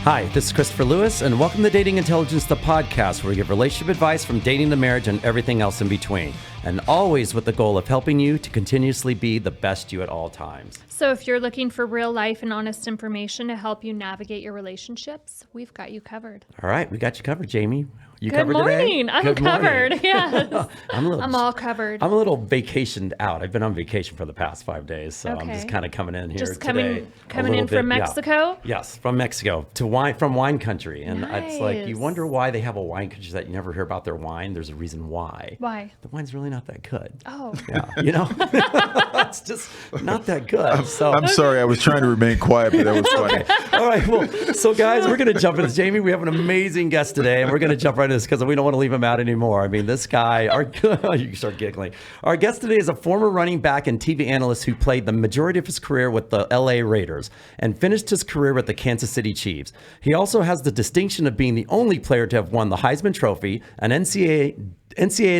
Hi, this is Christopher Lewis, and welcome to Dating Intelligence, the podcast where we give relationship advice from dating to marriage and everything else in between. And always with the goal of helping you to continuously be the best you at all times. So if you're looking for real life and honest information to help you navigate your relationships, we've got you covered. All right, we got you covered, Jamie. You Good covered morning. today? I'm Good covered. morning. Yes. I'm all covered. I'm a little vacationed out. I've been on vacation for the past 5 days, so I'm Okay. just kind of coming in here Just today. coming in from Mexico? Yeah. Yes, from Mexico from wine country. And it's like, you Nice. wonder why they have a wine country that you never hear about their wine. There's a reason why. Why? The wine's really not that good. Oh. Yeah, you know, it's just not that good. I'm sorry, I was trying to remain quiet, but that was funny. All right, well, so guys, we're going to jump into this. Jamie, we have an amazing guest today, and we're going to jump right into this because we don't want to leave him out anymore. I mean, this guy, you start giggling. Our guest today is a former running back and TV analyst who played the majority of his career with the LA Raiders and finished his career with the Kansas City Chiefs. He also has the distinction of being the only player to have won the Heisman Trophy, an NCAA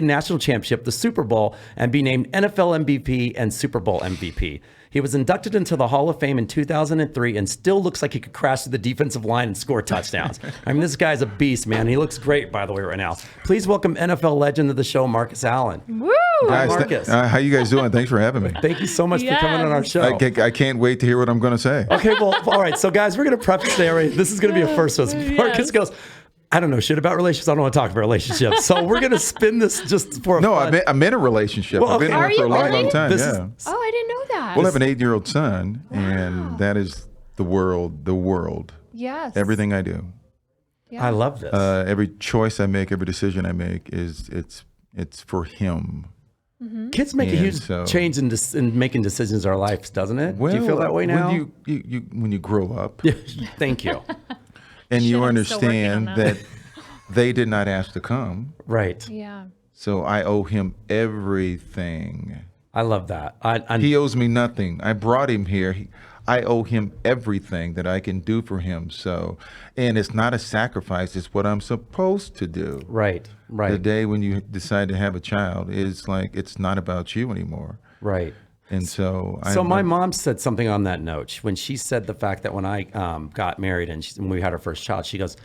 National Championship, the Super Bowl, and be named NFL MVP and Super Bowl MVP. He was inducted into the Hall of Fame in 2003 and still looks like he could crash through the defensive line and score touchdowns. I mean, this guy's a beast, man. He looks great, by the way, right now. Please welcome NFL legend of the show, Marcus Allen. Woo! Guys, Marcus. how you guys doing? Thanks for having me. Thank you so much for coming on our Yes. show. I can't wait to hear what I'm going to say. Okay, well, all right. So, guys, we're going to preface today. This is going to be a first for us. Marcus Yes. goes, I don't know shit about relationships. I don't want to talk about relationships. So we're going to spin this just for No, fun. I'm in a relationship. Well, I've been okay. in Are it for a you long, really? long time. This Yeah. Oh, I didn't know that. Well, I have an 8-year-old son, and that is the world. Yes. Everything I do. Yeah. I love this. Every choice I make, every decision I make it's for him. Kids make a and huge so- change in making decisions in our lives, doesn't it? Do you feel that way now? When you grow up Thank you. and you Shit, I'm still working understand on that that. they did not ask to come, Right. Yeah. so I owe him everything. I love that. He owes me nothing. I brought him here. I owe him everything that I can do for him. So, and it's not a sacrifice. It's what I'm supposed to do. Right. The day when you decide to have a child is like, it's not about you anymore. Right. And so, My mom said something on that note when she said the fact that when I got married and when we had our first child, she goes,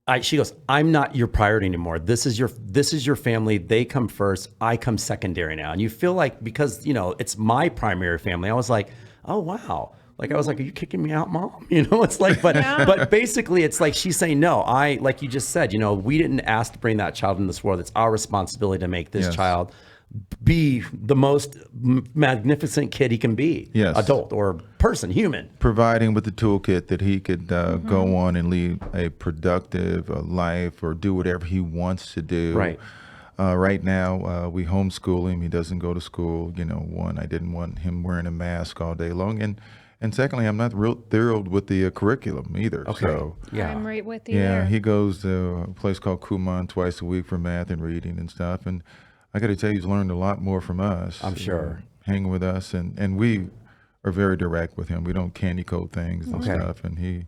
I'm not your priority anymore. This is your family. They come first. I come secondary now. And you feel like, because, it's my primary family, I was like, oh, wow. Like, I was like, are you kicking me out, Mom? It's like, but basically it's like she's saying, no, like you just said, we didn't ask to bring that child in this world. It's our responsibility to make this Yes. child be the most magnificent kid he can be. Yes. Adult or person, human. providing with the toolkit that he could go on and lead a productive life or do whatever he wants to do. Right. Right now, we homeschool him. He doesn't go to school. One, I didn't want him wearing a mask all day long. And secondly, I'm not real thrilled with the curriculum either. Okay. So, Yeah. I'm right with you yeah, there. he goes to a place called Kumon twice a week for math and reading and stuff. And I got to tell you, he's learned a lot more from us. I'm sure. Hanging with us. And we are very direct with him. We don't candy coat things and Okay. stuff. And he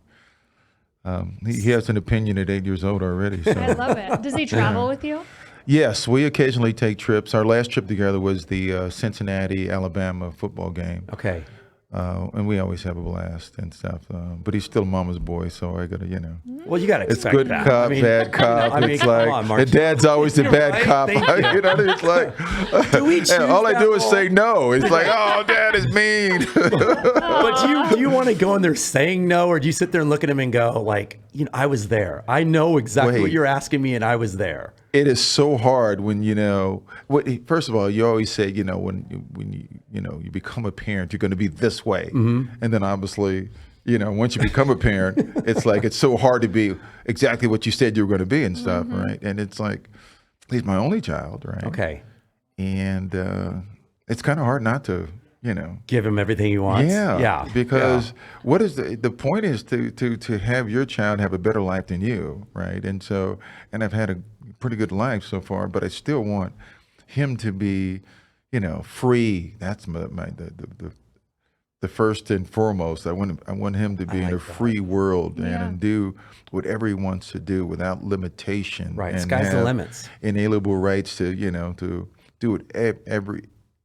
has an opinion at 8 years old already. So. I love it. Does he travel with you? Yes, we occasionally take trips. Our last trip together was the Cincinnati, Alabama football game. Okay. And we always have a blast and stuff. But he's still mama's boy, so I got to, Well, you got to It's expect good that. cop, bad cop. I mean, It's come like, on, Mark. the dad's always the bad Right? cop. Thank you. It's like, Do we choose and all I that do is role? say no. It's like, oh, dad is mean. But do you want to go in there saying no, or do you sit there and look at him and go like, I was there. I know exactly what Wait. you're asking me, and I was there. It is so hard when first of all, you always say when you become a parent, you're going to be this way, and then obviously once you become a parent, it's like it's so hard to be exactly what you said you were going to be and stuff, right? And it's like he's my only child, right? Okay. And it's kind of hard not to Give him everything he wants. Yeah. Because what is the point is to have your child have a better life than you, right? And I've had a pretty good life so far, but I still want him to be, free. That's the first and foremost. I want him to be in a free world and do whatever he wants to do without limitation. Right. And Sky's the have limits. Inalienable rights to to do it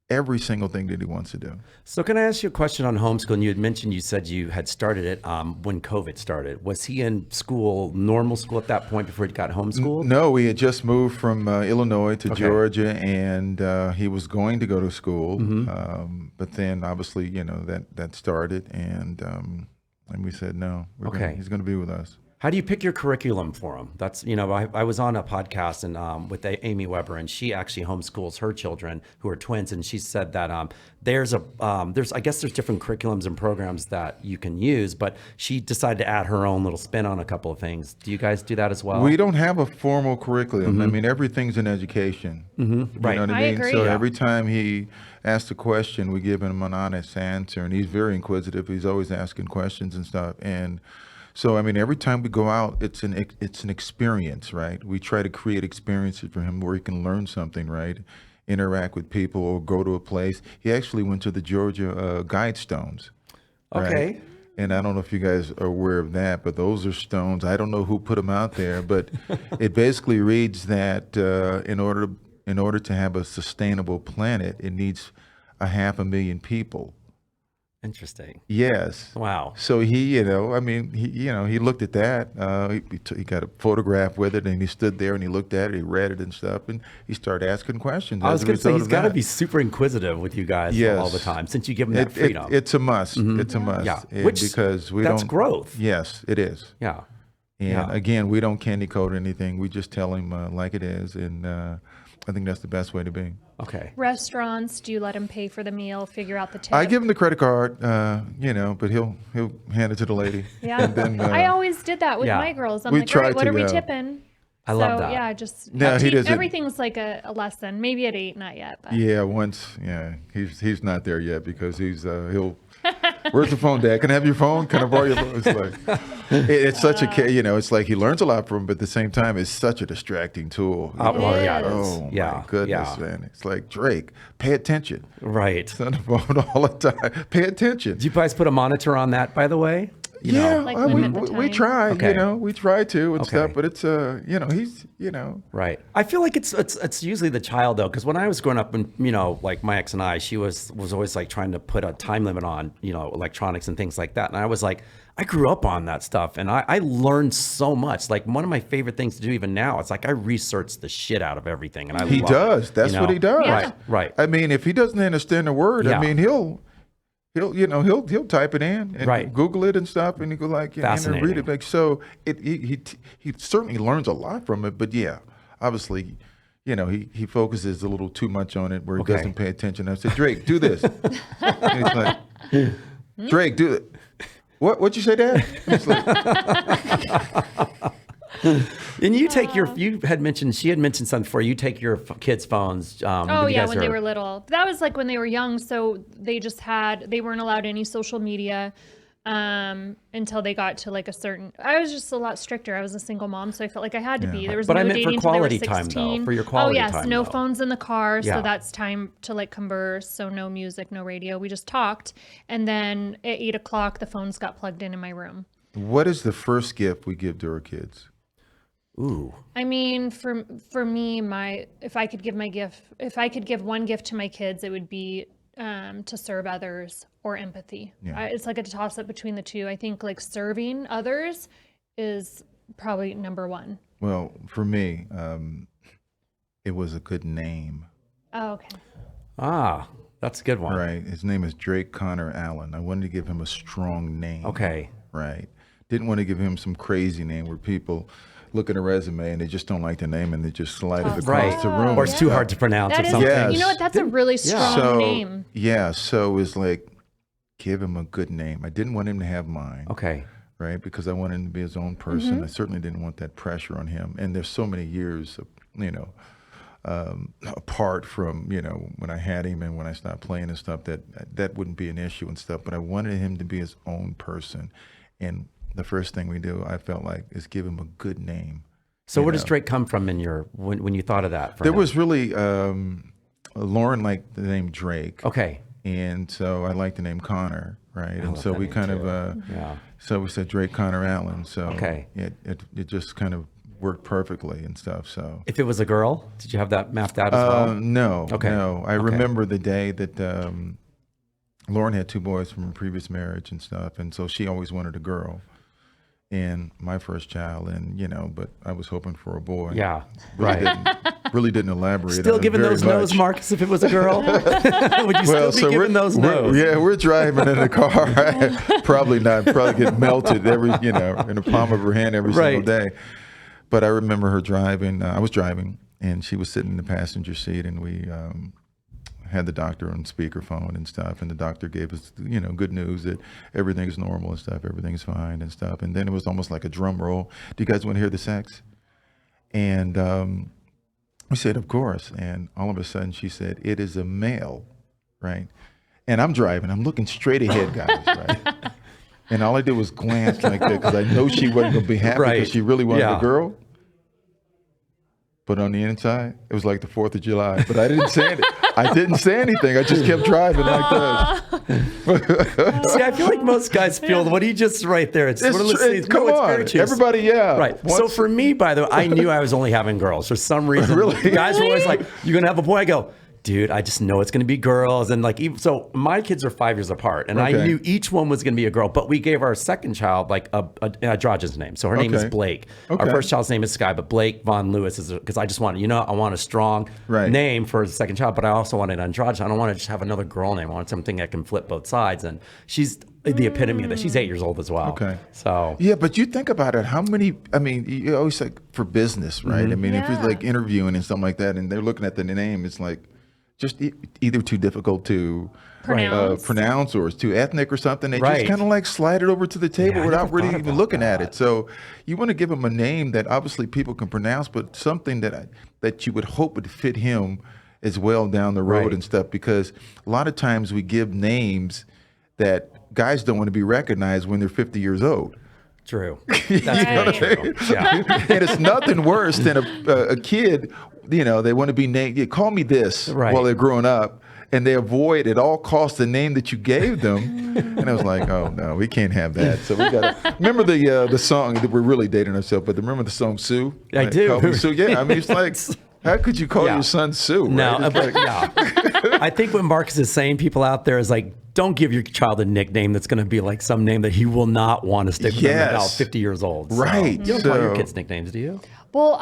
every single thing that he wants to do. So can I ask you a question on homeschooling? You had mentioned, you said you had started it when COVID started. Was he in school, normal school at that point before he got homeschooled? No, we had just moved from Illinois to Georgia, and he was going to go to school. But then obviously, that started, and we said, no, he's going to be with us. How do you pick your curriculum for them? That's, I was on a podcast with Amy Weber, and she actually homeschools her children who are twins. And she said that I guess there's different curriculums and programs that you can use, but she decided to add her own little spin on a couple of things. Do you guys do that as well? We don't have a formal curriculum. I mean, everything's in education. Right. You know what I mean? agree. So every time he asks a question, we give him an honest answer, and he's very inquisitive. He's always asking questions and stuff. And so, I mean, every time we go out, it's an experience, right? We try to create experiences for him where he can learn something, right? Interact with people or go to a place. He actually went to the Georgia Guidestones. Right? Okay. And I don't know if you guys are aware of that, but those are stones. I don't know who put them out there, but it basically reads that in order to have a sustainable planet, it needs 500,000 people. Interesting. Yes. Wow. So he, he looked at that. He got a photograph with it, and he stood there and he looked at it, he read it and stuff, and he started asking questions. I was going to say, he's got to that. be super inquisitive with you guys Yes. all the time, since you give him that freedom. It's a must. It's a must. Yeah. And Which, because that's growth. Yes, it is. Yeah. And again, we don't candy coat anything. We just tell him like it is, and I think that's the best way to be. Okay. Restaurants, do you let him pay for the meal, figure out the tip? I give him the credit card, but he'll hand it to the lady. Yeah. And then, I always did that with Yeah. my girls. I'm We like, all right, tried what to, are we yeah. tipping? I love that. Yeah, just No, he doesn't. everything's like a lesson. Maybe at 8, not yet. But. Yeah, he's not there yet because he'll. Where's the phone, Dad? Can I have your phone? Can I borrow your phone? It's like it's such it's like he learns a lot from, but at the same time, it's such a distracting tool. Well, yeah, it is. Oh Yeah, my goodness, yeah. man! It's like Drake, pay attention. Right. It's on the phone all the time. Pay attention. Did you guys put a monitor on that, by the way? Yeah, Like we limit the we time. try, Okay. we try to and Okay. stuff, but it's he's Right. I feel like it's usually the child though, because when I was growing up, and like my ex and I, she was always like trying to put a time limit on electronics and things like that, and I was like, I grew up on that stuff, and I learned so much. Like one of my favorite things to do even now, it's like I research the shit out of everything, and he love does. it, That's what he does. Yeah. Right. I mean, if he doesn't understand a word, Yeah. I mean, he'll type it in and Right. Google it and stuff, and he go like, and then read it. Fascinating. Like, so he certainly learns a lot from it, but yeah, obviously, he focuses a little too much on it where he Okay. doesn't pay attention. I said, Drake, do this. And he's like, Drake, do it. What'd you say, Dad? And he's like, And you take she had mentioned something before. You take your kids' phones. Oh yeah, when they were little. That was like when they were young, so they weren't allowed any social media until they got to like a certain. I was just a lot stricter. I was a single mom, so I felt like I had to be. There was But no I meant for dating until they were quality time, 16. though, for your quality Oh yes, time, no though. phones in the car, Yeah. so that's time to like converse. So no music, no radio. We just talked, and then at 8 o'clock, the phones got plugged in my room. what is the first gift we give to our kids? Ooh. I mean, for me, if I could give one gift to my kids, it would be to serve others or empathy. Yeah. It's like a toss up between the two. I think like serving others is probably number one. Well, for me, it was a good name. Oh, okay. Ah, that's a good one. Right. His name is Drake Connor Allen. I wanted to give him a strong name. Okay. Right. Didn't want to give him some crazy name where people look at a resume and they just don't like the name and they just slide it across Right. the room. Or it's too hard to pronounce That or is, something. Yes. you know what? That's a really strong So, name. yeah. So it's like, give him a good name. I didn't want him to have mine. Okay. Right. Because I wanted him to be his own person. I certainly didn't want that pressure on him. And there's so many years of, apart from, when I had him and when I stopped playing and stuff, that wouldn't be an issue and stuff. But I wanted him to be his own person. And the first thing we do, I felt like, is give him a good name. So where does Drake come from in when you thought of that? There was really, Lauren liked the name Drake. Okay. And so I liked the name Connor, right? And so we kind of, Yeah. so we said Drake Connor Allen. So Okay. it just kind of worked perfectly and stuff. So If it was a girl, did you have that mapped out as well? no, Okay. no. I Okay. remember the day that Lauren had 2 boys from a previous marriage and stuff, and so she always wanted a girl. And my first child, and but I was hoping for a boy. Yeah, Really right. didn't elaborate. Still on it giving very those no's, much. Marcus, if it was a girl? Would you still be giving those no's? We're driving in a car. Probably not. Probably get melted in the palm of her hand every single day. But I remember her driving. I was driving, and she was sitting in the passenger seat, and we had the doctor on speakerphone and stuff, and the doctor gave us good news that everything's normal and stuff, everything's fine and stuff. And then it was almost like a drum roll. Do you guys want to hear the sex? And we said, of course. And all of a sudden she said, it is a male, right? And I'm driving, I'm looking straight ahead, guys, right? And all I did was glance like that because I know she wasn't going to be happy because she really wanted a girl. But on the inside, it was like the 4th of July. But I didn't say anything. I didn't say anything. I just kept driving like this. See, I feel like most guys feel what he just right there. It's one of those things. Come on, very true. everybody, yeah. Right. So for me, by the way, I knew I was only having girls. For some reason, Really? guys were always like, "You're gonna have a boy." I go, dude, I just know it's going to be girls. And like, even, so my kids are 5 years apart, and I knew each one was going to be a girl, but we gave our second child like an androgynous name. So her name is Blake. Our first child's name is Sky, but Blake Von Lewis is, because I just wanted, I want a strong name for the second child, but I also wanted androgynous. I don't want to just have another girl name. I want something that can flip both sides. And she's the epitome of that. She's 8 years old as well. Okay. So. Yeah, but you think about it, how many, I mean, you always like for business, right? I mean, if it's like interviewing and something like that, and they're looking at the name, it's like, just either too difficult to pronounce or it's too ethnic or something. They just kind of like slide it over to the table without really even looking at it. So you want to give him a name that obviously people can pronounce, but something that you would hope would fit him as well down the road and stuff. Because a lot of times we give names that guys don't want to be recognized when they're 50 years old. True. That's very true. Yeah. And it's nothing worse than a kid, they want to be named, call me this while they're growing up, and they avoid at all costs the name that you gave them. And I was like, oh no, we can't have that. So we got to remember the song that we're really dating ourselves, but remember the song Sue? I do. Call me Sue. Yeah, I mean, it's like, how could you call your son Sue? Right? No, I think what Marcus is saying, people out there, is like, don't give your child a nickname that's going to be like some name that he will not want to stick with him about 50 years old. Right. So, you don't call your kids nicknames, do you? Well,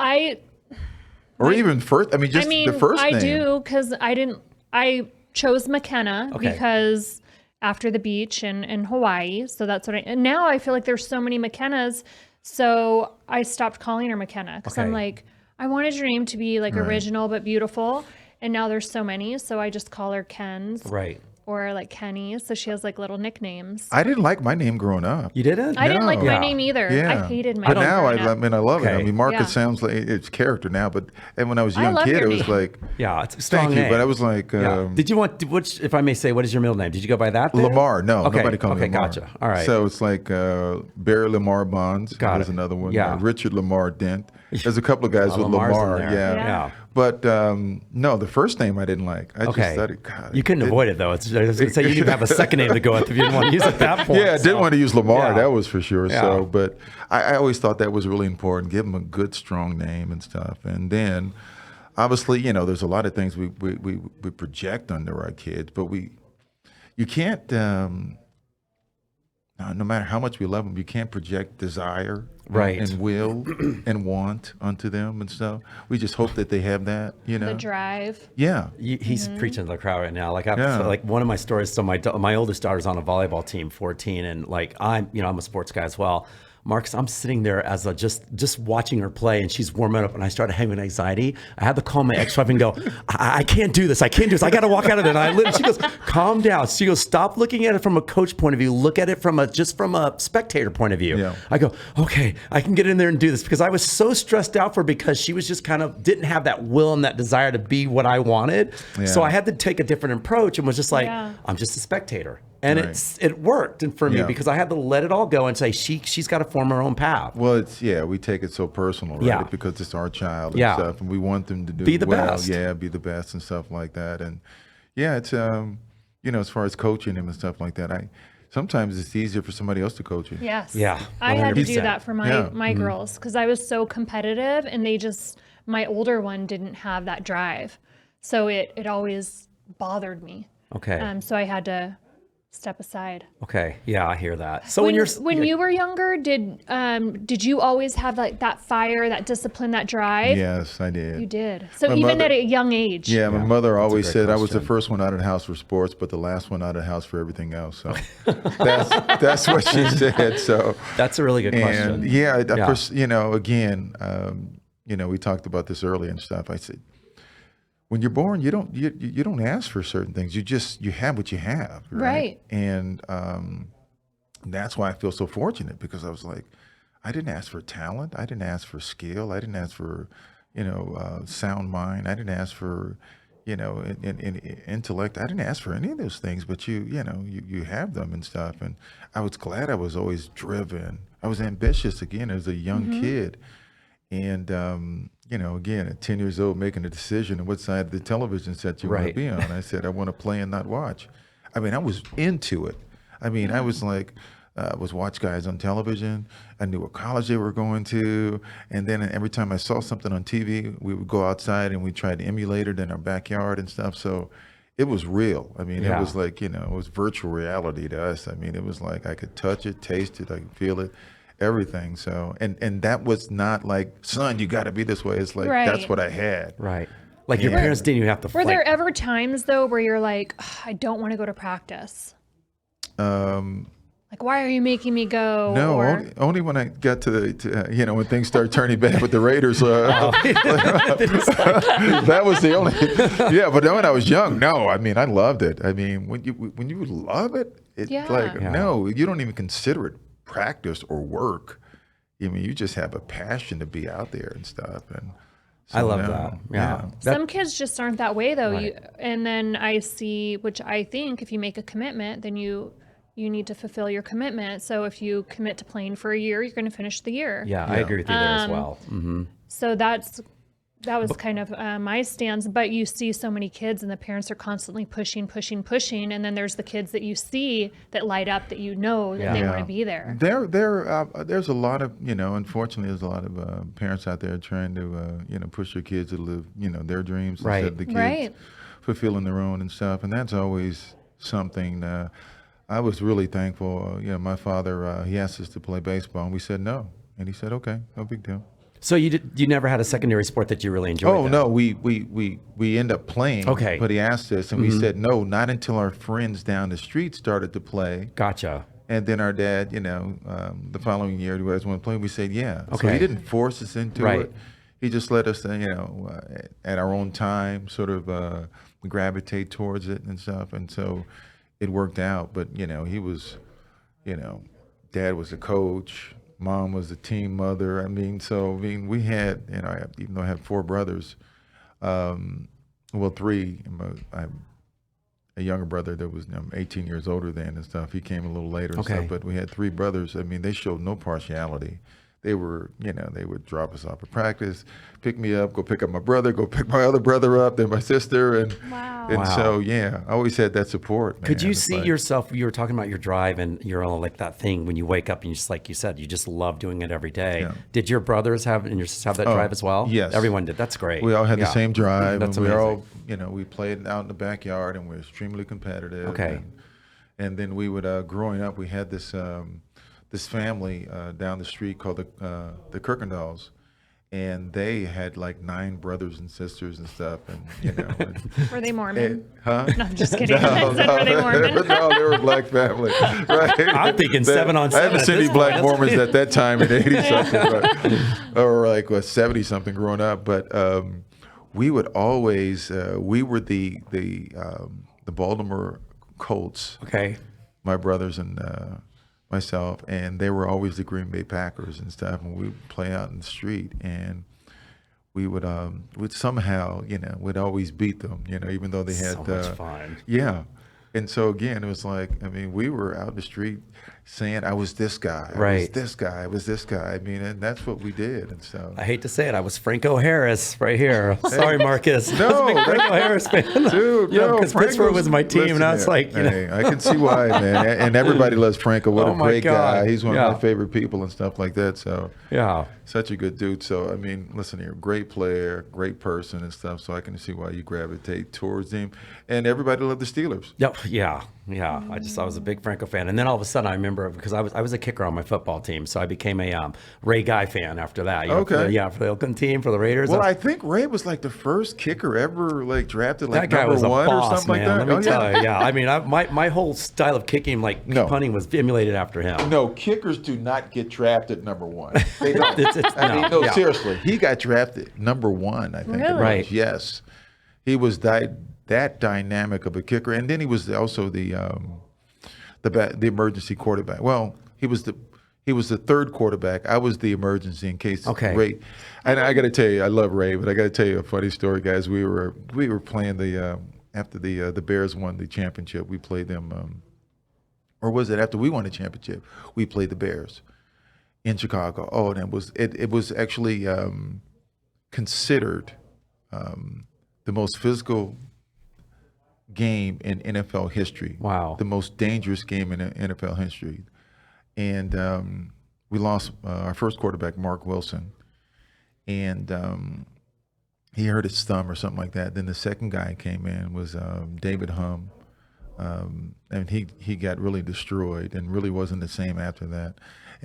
even first, the first name. I do, because I chose McKenna because after the beach in Hawaii. So that's what and now I feel like there's so many McKennas. So I stopped calling her McKenna because I'm like, I wanted your name to be like original but beautiful. And now there's so many. So I just call her Ken's. Right. Or like Kenny, so she has like little nicknames. I didn't like my name growing up. You didn't? I didn't like my name either. Yeah. I hated my but name. But now I love it. I mean, Marcus Yeah. sounds like it's character now, but when I was a young love kid, your it was name. like, it's a strong thank name. you. But I was like, Did you want, which, if I may say, what is your middle name? Did you go by that? There? Lamar. No, nobody called me Lamar. Gotcha. All right. So it's like Barry Lamar Bonds. There's another one. Yeah. Richard Lamar Dent. There's a couple of guys with Lamar. Yeah. But no, the first name I didn't like. I just thought, God. You couldn't avoid it though. I was going to say you didn't have a second name to go with if you didn't want to use it at that point. Yeah, I didn't want to use Lamar. That was for sure. Yeah. So, but I always thought that was really important. Give them a good, strong name and stuff. And then, obviously, there's a lot of things we project under our kids, but you can't. No matter how much we love them, you can't project desire and will and want onto them and stuff. We just hope that they have that, The drive. Yeah. He's preaching to the crowd right now. Like, like one of my stories. So my oldest daughter's on a volleyball team, 14, and like I'm a sports guy as well. Marcus, I'm sitting there as just watching her play, and she's warming up, and I started having anxiety. I had to call my ex-wife and go, I can't do this. I can't do this. I got to walk out of it. And she goes, calm down. She goes, stop looking at it from a coach point of view. Look at it from a spectator point of view. Yeah. I go, okay, I can get in there and do this, because I was so stressed out for her, because she was just kind of didn't have that will and that desire to be what I wanted. Yeah. So I had to take a different approach and was just like, I'm just a spectator. And it worked for me because I had to let it all go and say she's got to form her own path. Well, we take it so personal, right? Yeah. Because it's our child and stuff, and we want them to be the best. Yeah, be the best and stuff like that. And it's as far as coaching him and stuff like that, sometimes it's easier for somebody else to coach you. Yes. Yeah, I had to do 100%. that for my girls because I was so competitive, and my older one didn't have that drive. So it always bothered me. Okay. So I had to step aside. Okay. Yeah, I hear that. So When you were younger, did you always have like that fire, that discipline, that drive? Yes, I did. You did. So My even mother- at a young age. Yeah, my mother always great said I was the question. first one out of the house for sports, but the last one out of the house for everything else. So that's what she said. So That's a really good question. and yeah, again, we talked about this earlier and stuff. I said, when you're born, you don't ask for certain things. You have what you have, right? And that's why I feel so fortunate, because I was like, I didn't ask for talent, I didn't ask for skill, I didn't ask for sound mind, I didn't ask for in intellect. I didn't ask for any of those things, but you have them and stuff. And I was glad I was always driven. I was ambitious again as a young kid. And, again, at 10 years old, making a decision on what side of the television set you want to Right. be on. I said, I want to play and not watch. I mean, I was into it. I mean, I was like, was watch guys on television. I knew what college they were going to. And then every time I saw something on TV, we would go outside and we tried to emulate it in our backyard and stuff. So it was real. I mean, Yeah. it was like, it was virtual reality to us. I mean, it was like I could touch it, taste it, I could feel it. Everything. So, and that was not like, son, you got to be this way. It's like, Right. that's what I had. Right. Like your Yeah. parents didn't even have to Were there ever times though where you're like, "Ugh, I don't want to go to practice? Like, why are you making me go? No, Or, only when I got to when things started turning bad with the Raiders. That was the only. Yeah, but when I was young, no. I mean, I loved it. I mean, when you love it, it's Yeah. like Yeah. no, you don't even consider it practice or work. I mean, you just have a passion to be out there and stuff. And so I love no, that. Yeah. some kids just aren't that way though. Right. And then I see, which I think if you make a commitment, then you need to fulfill your commitment. So if you commit to playing for a year, you're going to finish the year. Yeah, I agree with you there as well. Mm-hmm. So that was kind of my stance. But you see so many kids and the parents are constantly pushing. And then there's the kids that you see that light up, that that they Yeah. want to be there. There's a lot of, unfortunately, there's a lot of parents out there trying to, push their kids to live, their dreams Right. instead of the kids Right. fulfilling their own and stuff. And that's always something. I was really thankful. My father, he asked us to play baseball, and we said no. And he said, okay, no big deal. So you never had a secondary sport that you really enjoyed? Oh then? no, we end up playing. Okay. But he asked us, and we said no, not until our friends down the street started to play. Gotcha. And then our dad, the following year, do you guys want to play? We said yeah. So Okay. he didn't force us into Right. it. He just let us, at our own time, sort of gravitate towards it and stuff. And so it worked out. But he was, Dad was a coach. Mom was a team mother. We had, even though I had 4 brothers, well, 3. I have a younger brother that was 18 years older than and stuff. He came a little later and Okay. stuff, but we had 3 brothers. They showed no partiality. They were, they would drop us off at practice, pick me up, go pick up my brother, go pick my other brother up, then my sister. And Wow. so, yeah, I always had that support. Could man. you It's see like- yourself, you were talking about your drive and you're all like that thing when you wake up and you just, like you said, you just love doing it every day. Yeah. Did your brothers have and your sisters have that drive as well? yes. Everyone did. That's great. We all had Yeah. the same drive. That's and we amazing. were all, we played out in the backyard and we were extremely competitive. Okay. And then we would, growing up, we had this family down the street called the Kirkendalls. And they had like 9 brothers and sisters and stuff. And, Were they Mormon? huh? No, I'm just kidding. I said, were they Mormon? No, they were a black family. Right? I'm thinking 7 on 7 I haven't at seen this any black point. Mormons at that time in 80-something, or like 70-something growing up. But we would always, we were the Baltimore Colts, Okay. my brothers and myself, and they were always the Green Bay Packers and stuff. And we would play out in the street, and we would somehow, we'd always beat them, even though they had So much fun. yeah. And so again, it was like, I mean, we were out in the street saying, I was this guy, I was Right. this guy, I was this guy. I mean, and that's what we did. And so, I hate to say it, I was Franco Harris right here. Sorry, Marcus. I was a big No, Franco Harris fan. dude, You know, no, because Pittsburgh Franco's- was my team, listen and I was here. like, you know. Hey, I can see why, man. And everybody loves Franco. What Oh a my great God. guy. He's one Yeah. of my favorite people and stuff like that. So, Yeah. such a good dude. So, I mean, listen here, great player, great person and stuff. So I can see why you gravitate towards him. And everybody loved the Steelers. Yep. Yeah. I was a big Franco fan, and then all of a sudden I remember because I was a kicker on my football team, so I became a Ray Guy fan after that. You know, Okay. for the Oakland team, for the Raiders. Well, I think Ray was like the first kicker ever like drafted like that guy number was a one boss, or something man. like that. Let me tell you. Yeah. I mean, my whole style of kicking, like No. punting, was emulated after him. No, kickers do not get drafted number one. They don't. It's- I mean, no, yeah. seriously. He got drafted number one, I think. it Really? was. Right. Yes. He was that dynamic of a kicker. And then he was also the emergency quarterback. Well, he was the third quarterback. I was the emergency in case Okay. Ray. And I got to tell you, I love Ray, but I got to tell you a funny story, guys. We were playing after the Bears won the championship. We played them, or was it after we won the championship? We played the Bears in Chicago. Oh, and it was actually considered the most physical game in NFL history. Wow. The most dangerous game in NFL history. And we lost our first quarterback, Mark Wilson. And he hurt his thumb or something like that. Then the second guy came in was David Hum. And he got really destroyed and really wasn't the same after that.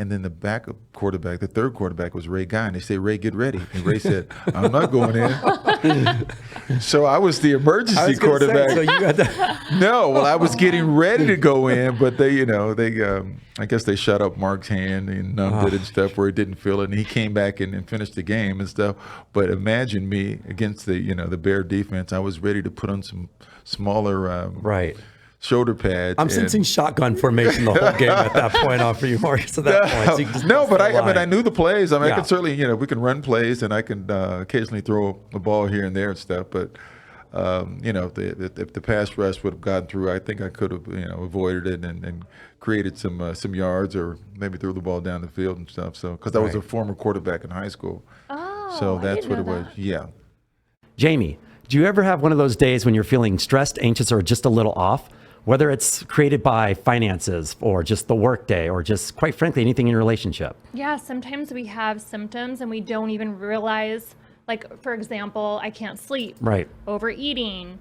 And then the backup quarterback, the third quarterback, was Ray Guy. And they say, Ray, get ready. And Ray said, I'm not going in. So I was the emergency I was gonna quarterback. say, so you got that. No, well, I was getting ready to go in, but they, I guess they shut up Mark's hand and numbed it and stuff where he didn't feel it, and he came back and finished the game and stuff. But imagine me against the Bear defense. I was ready to put on some smaller Right. shoulder pads. I'm and- sensing shotgun formation the whole game at that point on for you, Marcus. At that point, so you can just No, bust but the I mean, I line. knew the plays. I mean, Yeah. I could certainly, we can run plays, and I can occasionally throw a ball here and there and stuff. But if the pass rush would have gotten through, I think I could have, avoided it and created some yards, or maybe threw the ball down the field and stuff. So, because I was a Right. former quarterback in high school, Oh, so I that's didn't what know it was. that. Yeah. Jamie, do you ever have one of those days when you're feeling stressed, anxious, or just a little off? Whether it's created by finances or just the work day or just, quite frankly, anything in your relationship. Yeah, sometimes we have symptoms and we don't even realize, like, for example, I can't sleep. Right. Overeating.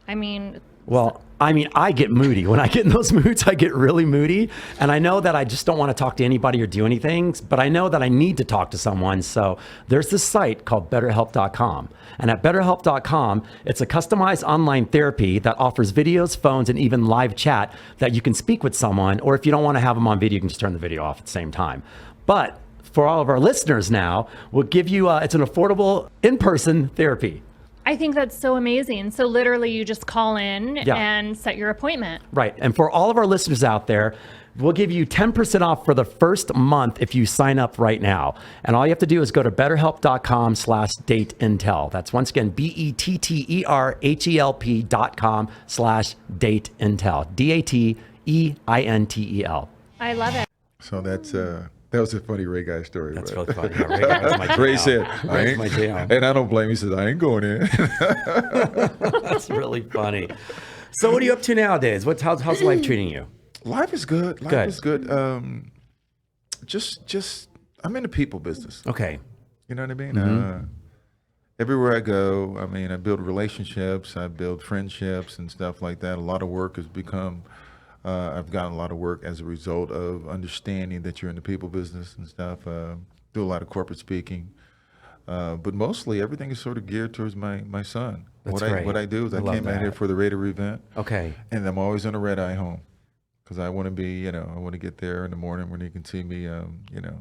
I mean, Well, I get moody. When I get in those moods, I get really moody. And I know that I just don't want to talk to anybody or do anything, but I know that I need to talk to someone. So there's this site called BetterHelp.com. And at BetterHelp.com, it's a customized online therapy that offers videos, phones, and even live chat that you can speak with someone. Or if you don't want to have them on video, you can just turn the video off at the same time. But for all of our listeners now, we'll give you, it's an affordable in-person therapy. I think that's so amazing. So literally you just call in Yeah. and set your appointment. Right. And for all of our listeners out there, we'll give you 10% off for the first month if you sign up right now. And all you have to do is go to betterhelp.com/dateintel. That's once again, BetterHelp.com/dateintel. DATEINTEL. I love it. So that was a funny Ray Guy story. That's but- really funny. Yeah, Ray Guy was my Ray jam. said, I Ray's ain't, my jam. and I don't blame him. He says, I ain't going in. That's really funny. So what are you up to nowadays? How's life treating you? Life is good. Life Good. is good. Just I'm in the people business. Okay. You know what I mean? Mm-hmm. Everywhere I go, I mean, I build relationships, I build friendships and stuff like that. A lot of work has become, I've gotten a lot of work as a result of understanding that you're in the people business and stuff. Do a lot of corporate speaking. But mostly everything is sort of geared towards my son. That's What great. I do is I I love came out here that. for the Raider event. Okay. And I'm always on a red eye home because I want to be, I want to get there in the morning when he can see me,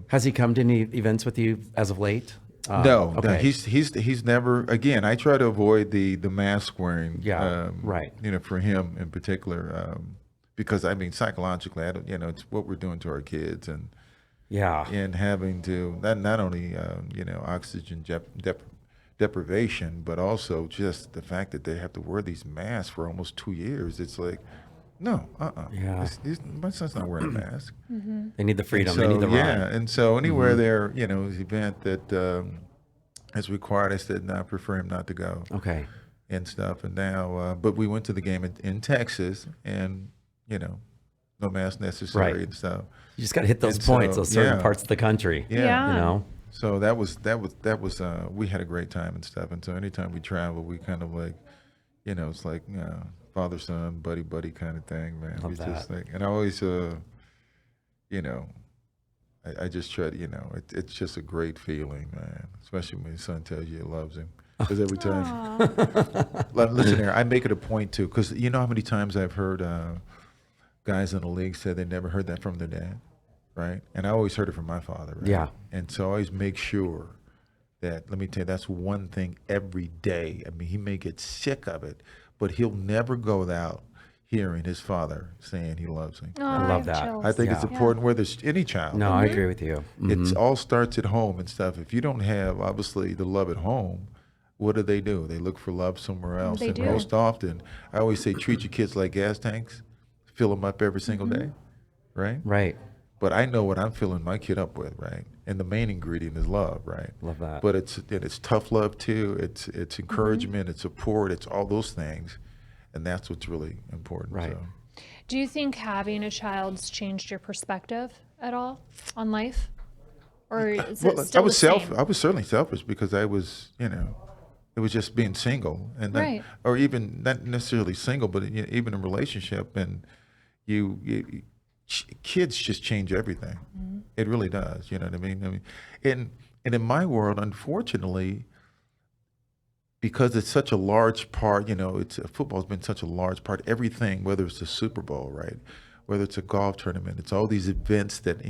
Has he come to any events with you as of late? No, okay. no, he's never. Again, I try to avoid the mask wearing. Yeah, right. For him in particular, because I mean psychologically, I don't. It's what we're doing to our kids, and having to not only oxygen deprivation, but also just the fact that they have to wear these masks for almost 2 years. It's like, No, Yeah. My son's not wearing a mask. They need the freedom. So, They need the yeah, run. and so anywhere there, is an event that is required, I said, no, I prefer him not to go Okay. and stuff. And now, but we went to the game in Texas, and no mask necessary Right. and stuff. You just got to hit those And points, so, those certain yeah. parts of the country. Yeah. You know? So that was we had a great time and stuff. And so anytime we travel, we kind of like, it's like father son buddy kind of thing, man. Love We that. just like, and I always I just try to it's just a great feeling, man. Especially when your son tells you he loves him. Because every time, listen here, I make it a point too. Because you know how many times I've heard guys in the league say they never heard that from their dad, right? And I always heard it from my father, right? Yeah. And so I always make sure that, let me tell you, that's one thing every day. I mean, he may get sick of it, but he'll never go without hearing his father saying he loves him. Oh, I love have that. chills. I think it's Yeah. important whether it's any child. No, I agree with you. It all starts at home and stuff. If you don't have, obviously, the love at home, what do? They look for love somewhere else. They And do. most often, I always say, treat your kids like gas tanks. Fill them up every single day, right? Right. But I know what I'm filling my kid up with, right? And the main ingredient is love, right? Love that. But it's tough love too. It's encouragement. It's support. It's all those things, and that's what's really important. Right. So. Do you think having a child's changed your perspective at all on life? Or is it still the same? I was certainly selfish because I was, it was just being single, and then, Right. or even not necessarily single, but even in a relationship, and kids just change everything. It really does. You know what I mean? And in my world, unfortunately, because it's such a large part, football's been such a large part. Everything, whether it's the Super Bowl, right, whether it's a golf tournament, it's all these events that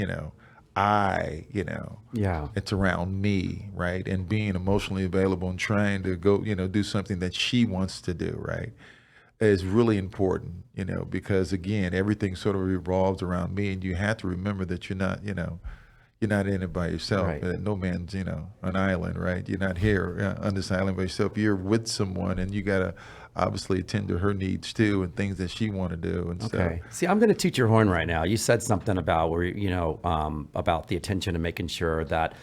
Yeah. it's around me, right, and being emotionally available and trying to go, do something that she wants to do, right, is really important, because again, everything sort of revolves around me, and you have to remember that you're not in it by yourself. Right. That no man's, an island, right? You're not here on this island by yourself. You're with someone, and you gotta obviously attend to her needs too, and things that she want to do and stuff. Okay. See, I'm going to toot your horn right now. You said something about where, about the attention and making sure that,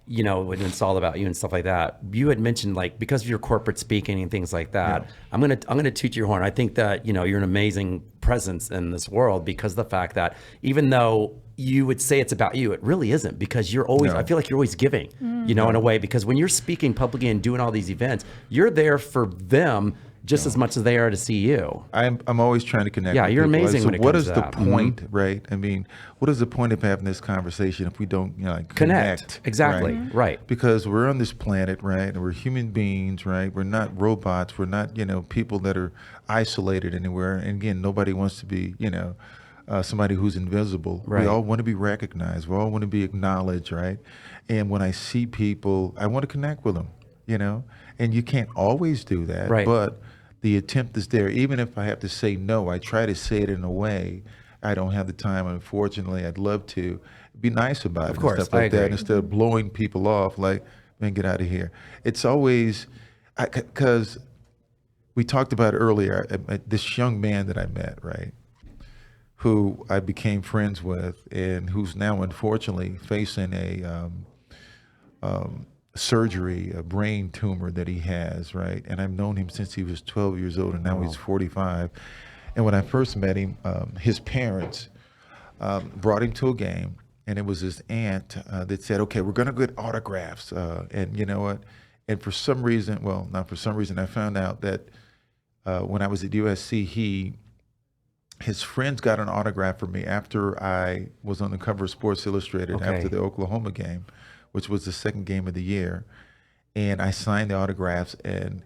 when it's all about you and stuff like that. You had mentioned, like, because of your corporate speaking and things like that, I'm going to toot your horn. I think that, you're an amazing presence in this world because of the fact that even though you would say it's about you, it really isn't, because you're always, I feel like you're always giving, in a way, because when you're speaking publicly and doing all these events, you're there for them just as much as they are to see you. I'm always trying to connect. Yeah, with you're people. amazing So when it what comes is to the that. point, right? I mean, what is the point of having this conversation if we don't connect? Exactly. Right. Because we're on this planet, right? And we're human beings, right? We're not robots. We're not, people that are isolated anywhere. And again, nobody wants to be, somebody who's invisible. Right. We all want to be recognized. We all want to be acknowledged, right? And when I see people, I want to connect with them, and you can't always do that. Right. But the attempt is there. Even if I have to say no, I try to say it in a way. I don't have the time, unfortunately. I'd love to be nice about it. Of course, and stuff like I agree. that, instead of blowing people off like, man, get out of here. It's always, because we talked about earlier, this young man that I met, right, who I became friends with, and who's now unfortunately facing a surgery, a brain tumor that he has, right? And I've known him since he was 12 years old, and now he's 45. And when I first met him, his parents brought him to a game, and it was his aunt that said, okay, we're gonna get autographs. And you know what? And for some reason, well, not for some reason, I found out that when I was at USC, his friends got an autograph for me after I was on the cover of Sports Illustrated Okay. after the Oklahoma game, which was the second game of the year. And I signed the autographs, and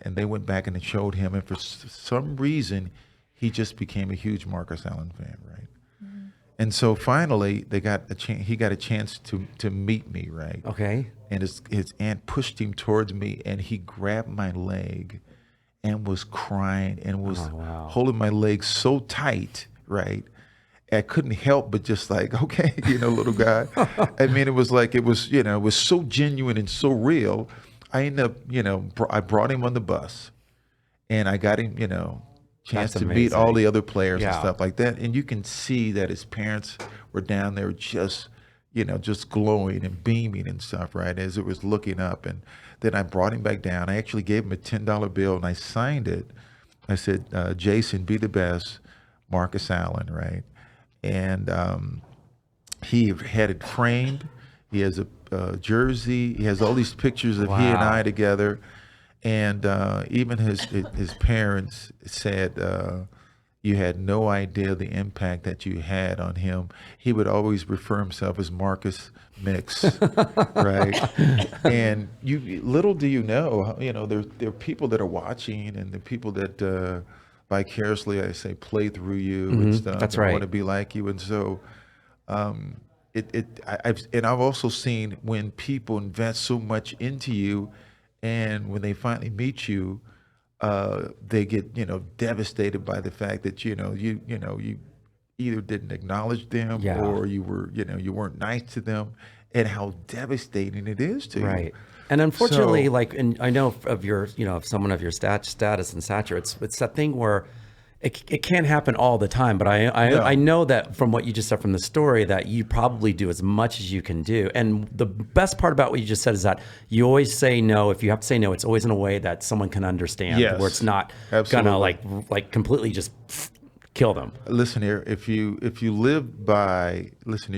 they went back and they showed him. And for some reason, he just became a huge Marcus Allen fan, right? Mm-hmm. And so finally, he got a chance to meet me, right? Okay. And his aunt pushed him towards me, and he grabbed my leg and was crying and was holding my leg so tight, right? I couldn't help but just like, okay, little guy. I mean, it was like, it was so genuine and so real. I ended up, I brought him on the bus, and I got him, chance That's to meet all amazing. the other players and Yeah. stuff like that. And you can see that his parents were down there just, just glowing and beaming and stuff, right, as it was looking up. And then I brought him back down. I actually gave him a $10 bill and I signed it. I said, Jason, be the best, Marcus Allen, right? And he had it framed. He has a jersey. He has all these pictures of he and Wow. I together. And even his parents said, you had no idea the impact that you had on him. He would always refer himself as Marcus Mix, right? And little do you know, there are people that are watching, and the people that vicariously, I say, play through you and stuff. That's and right. want to be like you, and so I've also seen when people invest so much into you, and when they finally meet you, they get devastated by the fact that you either didn't acknowledge them Yeah. or you weren't nice to them, and how devastating it is to you. Right. And unfortunately, So- and I know of your, of someone of your status and stature, it's that thing where it can't happen all the time. But I know that from what you just said from the story, that you probably do as much as you can do. And the best part about what you just said is that you always say no. If you have to say no, it's always in a way that someone can understand, Yes. where it's not Absolutely. gonna like completely just kill them. Listen here, if you live by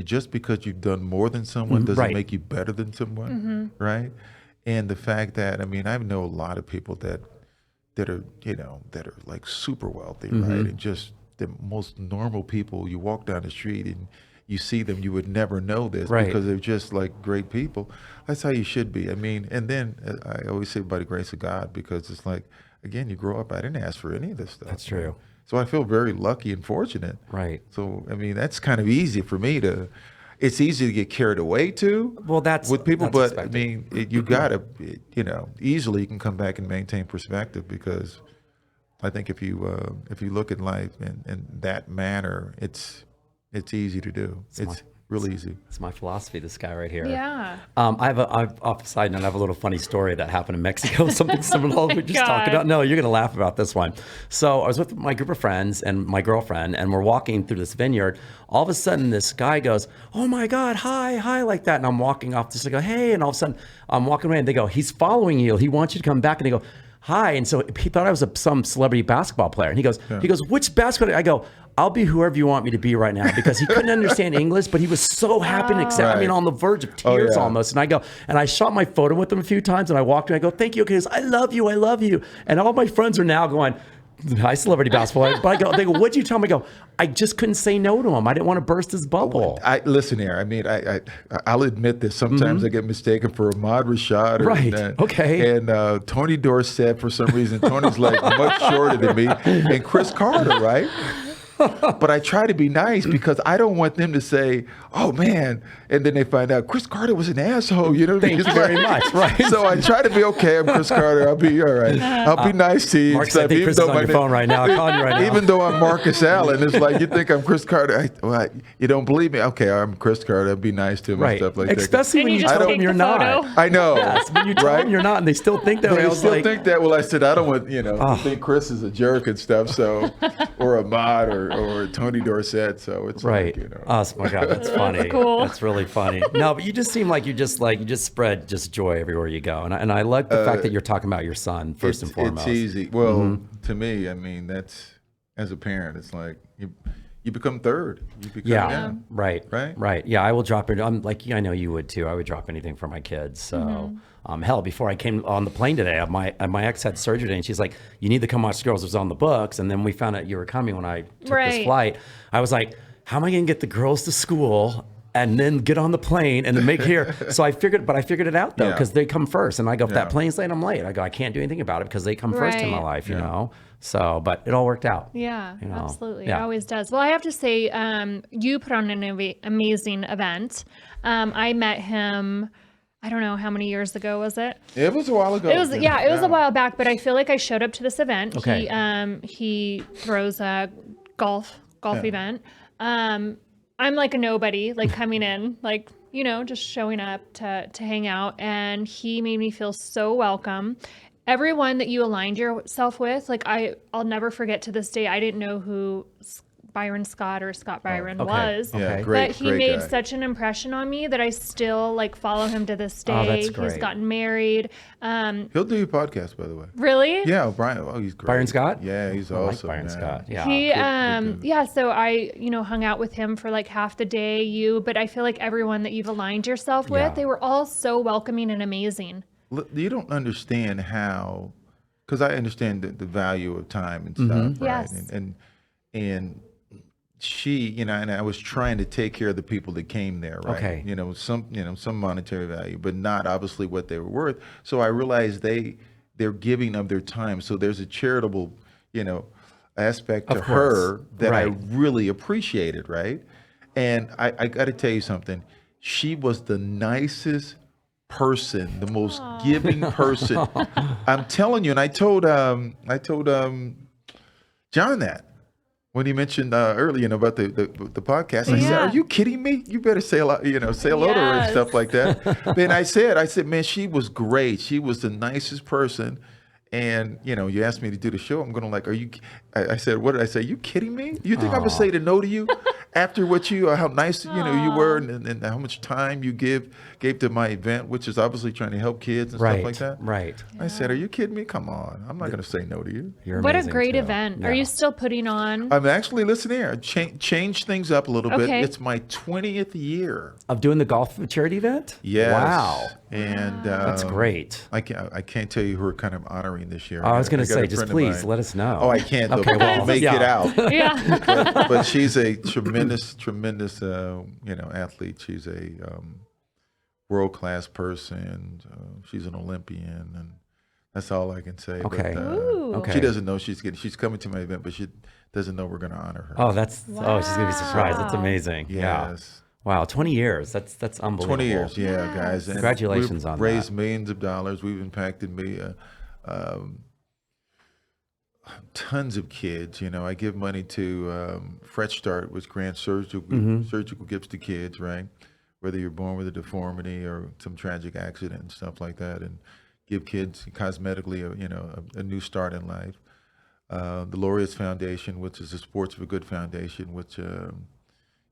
just because you've done more than someone doesn't Right. make you better than someone, right? And the fact that I know a lot of people that are that are like super wealthy, right? And just the most normal people. You walk down the street and you see them, you would never know this, Right. because they're just like great people. That's how you should be. And then I always say by the grace of God, because it's like, again, you grow up. I didn't ask for any of this stuff. That's true. So I feel very lucky and fortunate. Right. So, that's kind of easy for me to, it's easy to get carried away too. Well, that's with people, that's but expected. you gotta, easily you can come back and maintain perspective, because I think if you look at life in that manner, it's easy to do. It's real easy. It's my philosophy, this guy right here. Yeah. I've off the side note, I have a little funny story that happened in Mexico, something similar. We're just God. talking about. No, you're going to laugh about this one. So I was with my group of friends and my girlfriend, and we're walking through this vineyard. All of a sudden, this guy goes, "Oh my God, hi," like that. And I'm walking off, just to go, "Hey," and all of a sudden, I'm walking away, and they go, "He's following you. He wants you to come back." And they go, "Hi." And so he thought I was some celebrity basketball player. And he goes, "Which basketball?" I go, "I'll be whoever you want me to be right now," because he couldn't understand English, but he was so happy and excited. Right. On the verge of tears yeah. almost. And I go, and I shot my photo with him a few times, and I walked and I go, "Thank you." Because I love you. I love you. And all my friends are now going, "Hi, celebrity basketball player." But they go, "What'd you tell him?" I go, "I just couldn't say no to him. I didn't want to burst his bubble." Listen here. I'll admit this. Sometimes I get mistaken for Ahmad Rashad. Right. Okay. And Tony Dorsett, for some reason, Tony's like much shorter than me, and Chris Carter, right? But I try to be nice, because I don't want them to say, "Oh man," and then they find out Chris Carter was an asshole. You know what I mean? Thank you very much. Right. So I try to be okay. I'm Chris Carter. I'll be all right. I'll be nice to you. Mark said, "I think Chris is on your phone right now. I'm calling you right now." Even though I'm Marcus Allen, it's like, you think I'm Chris Carter. You don't believe me? Okay, I'm Chris Carter. I'll be nice to him Right. and stuff like that. Especially And when you you just tell take them you're the not. photo. I know. Yes, when you tell them you're not, and they still think that way. I They was still like, think that. Well, I said, I don't want, to think Chris is a jerk and stuff, so, or Ahmad or Tony Dorsett, so it's right. like, Oh my God, that's funny. cool. That's really funny. No, but you just seem like you just spread just joy everywhere you go, and I like the fact that you're talking about your son first and foremost. It's easy. Well, to me, that's, as a parent, it's like you become third. You become, Yeah. Right. Right? Yeah, I will drop it. I'm like, I know you would too. I would drop anything for my kids. So, hell, before I came on the plane today, my ex had surgery today, and she's like, "You need to come watch Girls." It was on the books, and then we found out you were coming when I took this Right. flight. I was like, "How am I going to get the girls to school and then get on the plane and then make here?" So I figured it out though, Yeah. because they come first, and I go, "If that Yeah. plane's late, I'm late." I go, "I can't do anything about it because they come first in my Right. life, you know." So, but it all worked out. Yeah, You know, absolutely. yeah. It always does. Well, I have to say, you put on an amazing event. I met him, I don't know how many years ago was it? It was a while ago. It was a while back, but I feel like I showed up to this event. Okay. He throws a golf event. I'm like a nobody, like coming in, like, just showing up to hang out, and he made me feel so welcome. everyone that you aligned yourself with, like I'll never forget to this day, I didn't know who Byron Scott or Scott Byron was. Yeah, Okay. great, But he great made guy. such an impression on me that I still like follow him to this day. Oh, that's He's great. gotten married. He'll do your podcast, by the way. Really? Yeah, Brian. Oh, he's great. Byron Scott? Yeah, he's I like awesome. Byron man. Scott. Yeah. He good. yeah, so I, hung out with him for like half the day, but I feel like everyone that you've aligned yourself with, Yeah. they were all so welcoming and amazing. Look, you don't understand how, because I understand the value of time and stuff, right? Yes. And she, and I was trying to take care of the people that came there, right? Okay. Some monetary value, but not obviously what they were worth. So I realized they're giving of their time. So there's a charitable, aspect to Of her course. that I Right. really appreciated, right? And I got to tell you something. She was the nicest person, the most giving person. I'm telling you, and I told John that when he mentioned earlier, about the podcast. I said, Yeah. "Are you kidding me? You better say hello, say hello to her and Yes. stuff like that." Man, I said, man, she was great. She was the nicest person. And you asked me to do the show. I'm gonna are you? I said, what did I say? You kidding me? You think I would say no to you after what how nice you were and how much time you gave to my event, which is obviously trying to help kids and Right. stuff like that. Right. I said, are you kidding me? Come on, I'm not gonna say no to you. You're What a amazing, great too. event. Yeah. Are you still putting on? I'm actually listening here. Change things up a little bit. Okay. It's my 20th year. Of doing the golf charity event? Yes. Wow. And That's great. I can't tell you who we're kind of honoring this year. I was going I to got a say, just friend of please mine. let us know. Oh, I can't. Though, Okay, but well, I'll make yeah. it out. Yeah. But she's a tremendous, athlete. She's a world-class person. She's an Olympian, and that's all I can say. Okay. But, Ooh. Okay. She doesn't know she's coming to my event, but she doesn't know we're going to honor her. Oh, she's going to be surprised. That's Wow. amazing. Yeah. Yes. Wow, 20 years. That's unbelievable. 20 years, yeah, guys. And Congratulations we've on raised that. millions of dollars. We've impacted tons of kids. I give money to Fresh Start, which grants surgical gifts to kids, right? Whether you're born with a deformity or some tragic accident and stuff like that, and give kids cosmetically a new start in life. The Laureates Foundation, which is a Sports for Good Foundation, which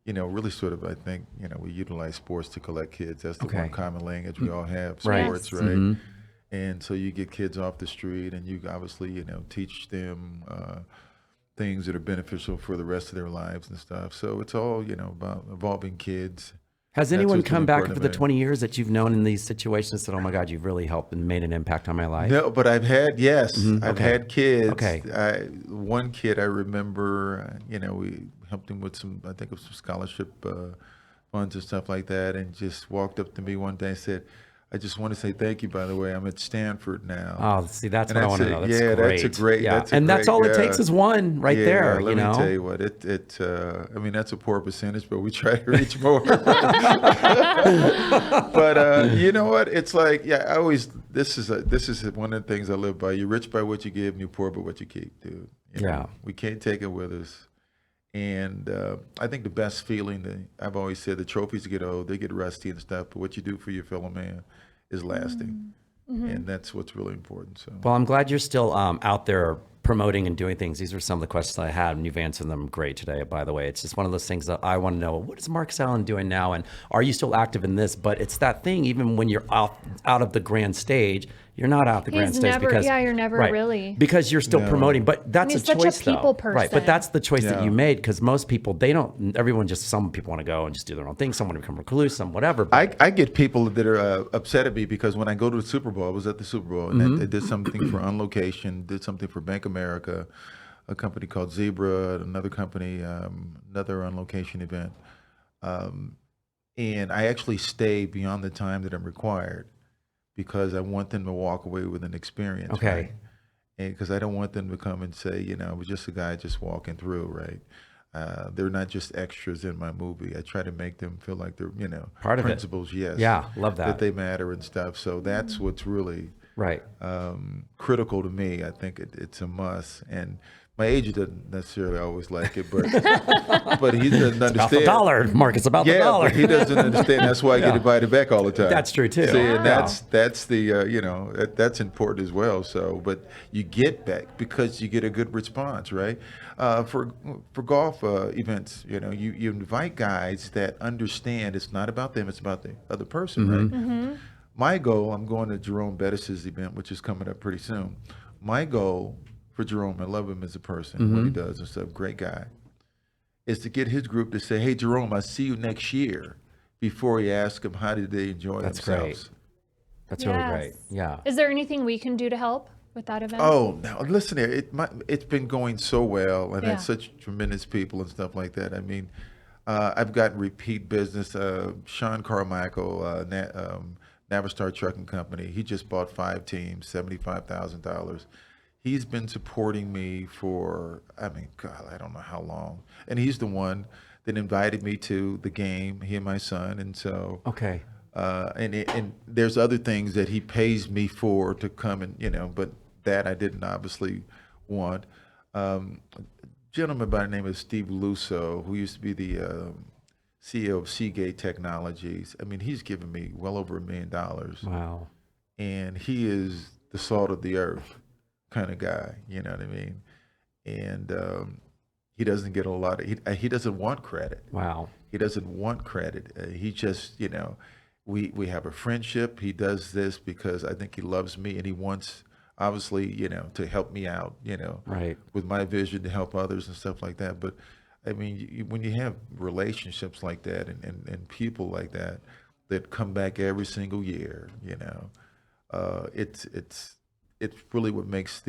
really sort of, I think, we utilize sports to collect kids. That's the one common language we all have, Right. sports, Yes. right? And so you get kids off the street and you obviously, teach them things that are beneficial for the rest of their lives and stuff. So it's all, about involving kids. Has That's anyone what's come really back important for the about it. 20 years that you've known in these situations and said, oh my God, you've really helped and made an impact on my life? No, but I've had, yes, I've Okay. had kids. Okay. One kid I remember, we helped him with some scholarship funds and stuff like that, and just walked up to me one day and said, I just want to say thank you, by the way. I'm at Stanford now. Oh, see, that's And what I I want to said, know. That's yeah, great. that's a great- Yeah. that's a and that's great- all it yeah. takes is one right Yeah, there. let me tell you what, that's a poor percentage, but we try to reach more. But you know what? It's like, this is one of the things I live by. You're rich by what you give, and you're poor by what you keep, dude. Yeah. We can't take it with us. And I think the best feeling, I've always said, the trophies get old, they get rusty and stuff, but what you do for your fellow man is lasting. And that's what's really important. So. Well, I'm glad you're still out there promoting and doing things. These are some of the questions I had, and you've answered them great today, by the way. It's just one of those things that I want to know. What is Marcus Allen doing now? And are you still active in this? But it's that thing, even when you're out of the grand stage, you're not out the grand He's stage never- because yeah, you're never right, really. because you're still promoting. But that's he's a such a choice, people though. Right, but person. that's the choice that Yeah. you made, because most people, some people want to go and just do their own thing. Some want to become recluse, some whatever. But I get people that are upset at me because when I go to the Super Bowl, I was at the Super Bowl, and I did something for On Location, did something for Bank America, a company called Zebra, another company, another On Location event. And I actually stay beyond the time that I'm required because I want them to walk away with an experience. Okay. Right? And because I don't want them to come and say, I was just a guy just walking through, right? They're not just extras in my movie. I try to make them feel like they're, Part of it. principals, yes. Yeah, love that. That they matter and stuff. So that's what's really right. critical to me. I think it's a must. And My agent doesn't necessarily always like it, but he doesn't About the understand. dollar, Marcus, about the Yeah, dollar. but he doesn't understand. That's why I get invited back all the time. That's true, too. See, and Yeah. that's the that's important as well. So, but you get back because you get a good response, right? For golf events, you invite guys that understand it's not about them, it's about the other person, right? My goal, I'm going to Jerome Bettis's event, which is coming up pretty soon. My goal for Jerome, I love him as a person, what he does and stuff, great guy, is to get his group to say, hey, Jerome, I'll see you next year, before he asks them how did they enjoy That's themselves. great. That's really great. Yes. Yeah. Is there anything we can do to help with that event? Oh, now listen here. It's been going so well. I've Yeah. had such tremendous people and stuff like that. I mean, I've gotten repeat business. Sean Carmichael, Navistar Trucking Company, he just bought 5 teams, $75,000. He's been supporting me for, God, I don't know how long. And he's the one that invited me to the game, he and my son. And so, Okay. and there's other things that he pays me for to come and, but that I didn't obviously want. A gentleman by the name of Steve Lusso, who used to be the CEO of Seagate Technologies. I mean, he's given me well over $1 million. Wow. And he is the salt of the earth kind of guy, you know what I mean? And he doesn't get a lot of, he doesn't want credit. Wow. He doesn't want credit. He just, we have a friendship. He does this because I think he loves me and he wants, obviously, to help me out, Right. with my vision to help others and stuff like that. But I mean, when you have relationships like that and people like that come back every single year, it's really what makes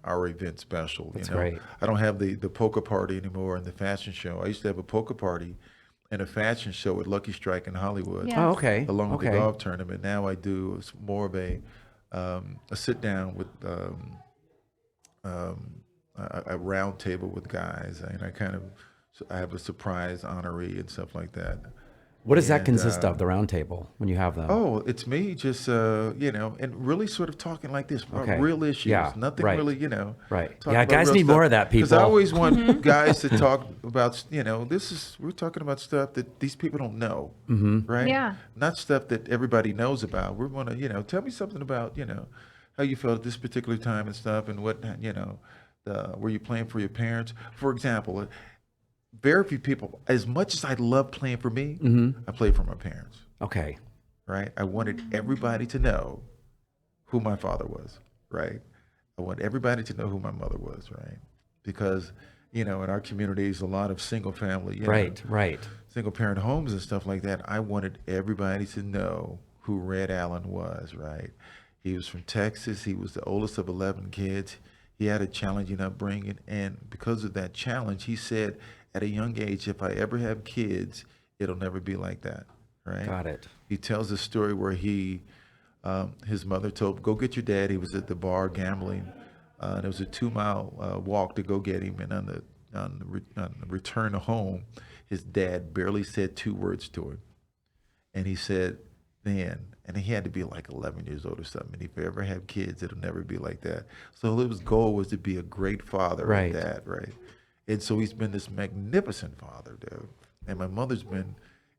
our event special. That's great. I don't have the polka party anymore and the fashion show. I used to have a polka party and a fashion show at Lucky Strike in Hollywood. Yeah. Oh, okay. Along with okay. the golf tournament. Now I do more of a sit down with a round table with guys, and I have a surprise honoree and stuff like that. What does that And, consist of, the round table, when you have them? Oh, it's me just, and really sort of talking like this about Okay. real issues. Yeah, Nothing right. really, Right. talking Yeah, about guys real need stuff. more of that, Because I people. always want guys to talk about, we're talking about stuff that these people don't know, right? Yeah. Not stuff that everybody knows about. We want to, tell me something about, how you felt at this particular time and stuff, and what, were you playing for your parents? For example, very few people, as much as I love playing for me, I played for my parents, Okay. right? I wanted everybody to know who my father was, right? I want everybody to know who my mother was, right? Because, in our communities, a lot of single family, Right. single parent homes and stuff like that. I wanted everybody to know who Red Allen was, right? He was from Texas. He was the oldest of 11 kids. He had a challenging upbringing. And because of that challenge, he said at a young age, if I ever have kids, it'll never be like that, right? Got it. He tells a story where his mother told him, go get your dad. He was at the bar gambling. There was a 2-mile walk to go get him. And on the return home, his dad barely said 2 words to him. And he said, and he had to be like 11 years old or something. If you ever have kids, it'll never be like that. So his goal was to be a great father Right. and dad, right? And so he's been this magnificent father, dude. And my mother's been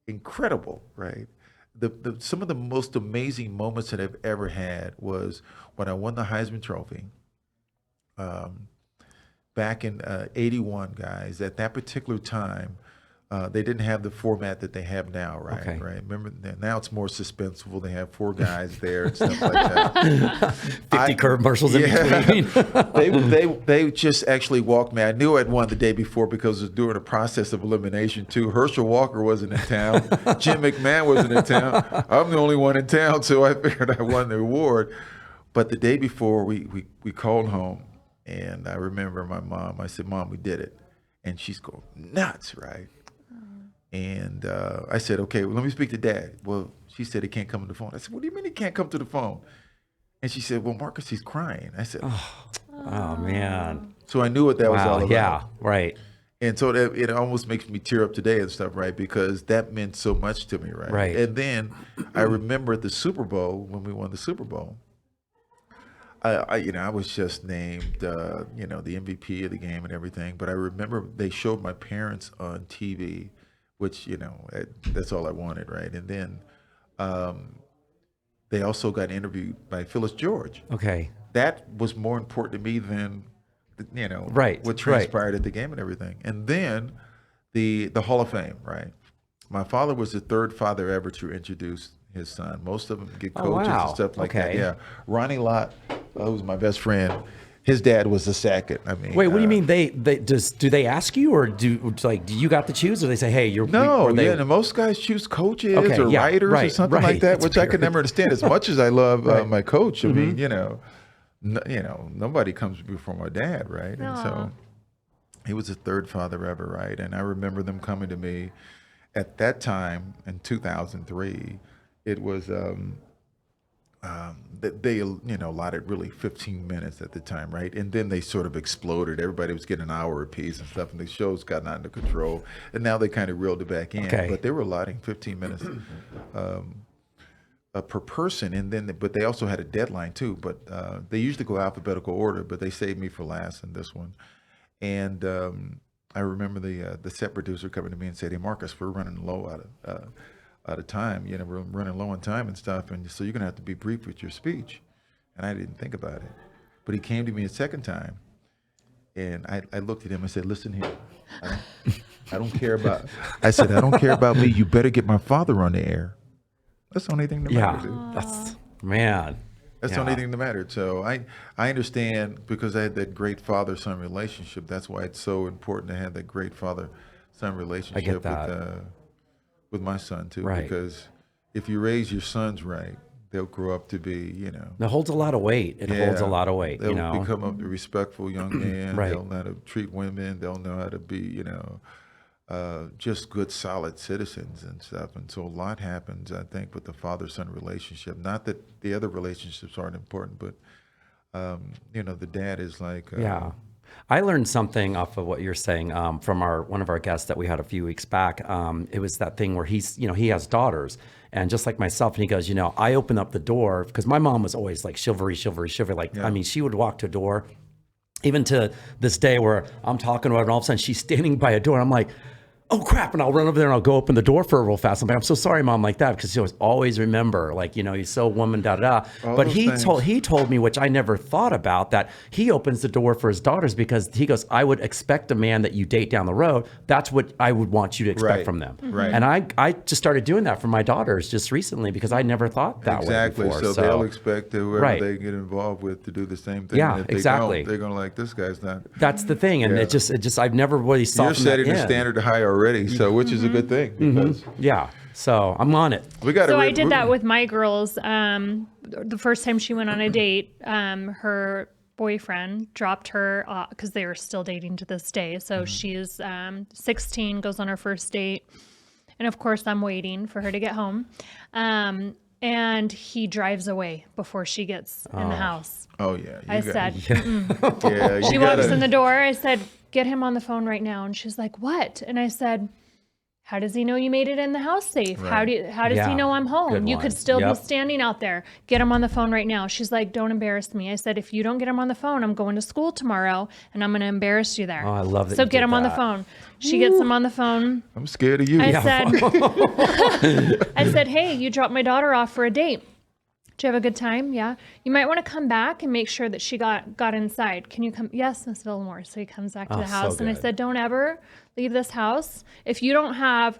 incredible, right? Some of the most amazing moments that I've ever had was when I won the Heisman Trophy. Back in 81, guys, at that particular time, they didn't have the format that they have now, right? Okay. Right. Remember, now it's more suspenseful. They have 4 guys there and stuff like that. 50 commercials in between. They just actually walked me. I knew I'd won the day before because it was during a process of elimination too. Herschel Walker wasn't in town. Jim McMahon wasn't in town. I'm the only one in town, so I figured I won the award. But the day before, we called home, and I remember my mom. I said, "Mom, we did it," and she's going nuts, right? And I said, okay, well, let me speak to Dad. Well, she said he can't come to the phone. I said, what do you mean he can't come to the phone? And she said, well, Marcus, he's crying. I said, Oh, man. so I knew what that was all Wow. about. Yeah. Right. And so it almost makes me tear up today and stuff, right? Because that meant so much to me, right? Right. And then I remember at the Super Bowl, when we won the Super Bowl, I was just named, the MVP of the game and everything. But I remember they showed my parents on TV, which, that's all I wanted, right? And then they also got interviewed by Phyllis George. Okay. That was more important to me than, Right, what transpired at the game and everything. And then the Hall of Fame, right? My father was the third father ever to introduce his son. Most of them get coaches wow. and stuff like that. Okay. Yeah. Ronnie Lott, who's my best friend, his dad was the second. I mean, Wait, what do you mean? They do they ask you, or do you got to choose, or they say, hey, you're No, or they, and most guys choose coaches Okay, or yeah, writers or right, something like right. that, It's which I could weird. never understand. As much as I love Right. my coach, I mean, nobody comes before my dad, right? And so he was the third father ever, right? And I remember them coming to me at that time in 2003. It was that they allotted really 15 minutes at the time, right? And then they sort of exploded. Everybody was getting an hour apiece and stuff, and the shows got out of control. And now they kind of reeled it back in. Okay. But they were allotting 15 minutes per person, and then but they also had a deadline too. But they usually go alphabetical order, but they saved me for last in this one. And I remember the set producer coming to me and said, "Hey, Marcus, we're running low out of time. We're running low on time and stuff, and so you're gonna have to be brief with your speech." And I didn't think about it, but he came to me a second time, and I looked at him and said, "Listen here, I don't care about." I said, "I don't care about me. You better get my father on the air. That's the only thing that matters." Dude. That's man. That's the only thing that mattered. So I understand, because I had that great father-son relationship. That's why it's so important to have that great father-son relationship with my son too. Right. Because if you raise your sons right, they'll grow up to be, It holds a lot of weight. It holds a lot of weight. They'll become a respectful young man. Right. They'll know how to treat women. They'll know how to be, just good, solid citizens and stuff. And so a lot happens, I think, with the father-son relationship. Not that the other relationships aren't important, but, the dad is like... Yeah. I learned something off of what you're saying from one of our guests that we had a few weeks back. It was that thing where he has daughters, and just like myself, and he goes, I open up the door because my mom was always like chivalry. Like, I mean, she would walk to a door, even to this day where I'm talking to her and all of a sudden she's standing by a door and I'm like, oh crap, and I'll run over there and I'll go open the door for her real fast. I'm like, I'm so sorry, Mom, like that, because she was always remember, like, he's so woman, da da da. But he told me, which I never thought about, that he opens the door for his daughters because he goes, I would expect a man that you date down the road. That's what I would want you to expect from them. Right. And I just started doing that for my daughters just recently because I never thought that way before. Exactly. So they'll expect whoever they get involved with to do the same thing. Yeah, and if they exactly. don't, they're going to like, this guy's not. That's the thing. And it just I've never really saw You're setting the standard high already, so which is a good thing. Because Yeah. So I'm on it. I did that with my girls. The first time she went on a date, her boyfriend dropped her off because they were still dating to this day. So she's 16, goes on her first date. And of course, I'm waiting for her to get home. And he drives away before she gets in the house. Oh, yeah. I said, Yeah, she walks in the door. I said, get him on the phone right now. And she's like, what? And I said, how does he know you made it in the house safe? Right. How does he know I'm home? Good You one. could still Yep. be standing out there. Get him on the phone right now. She's like, don't embarrass me. I said, if you don't get him on the phone, I'm going to school tomorrow and I'm going to embarrass you there. Oh, I love that So you get did him on the that. phone. She gets him on the phone. I'm scared of you. I said, hey, you dropped my daughter off for a date. Did you have a good time? Yeah. You might want to come back and make sure that she got inside. Can you come? Yes, Miss Villamore. So he comes back to the house. And I said, don't ever leave this house. If you don't have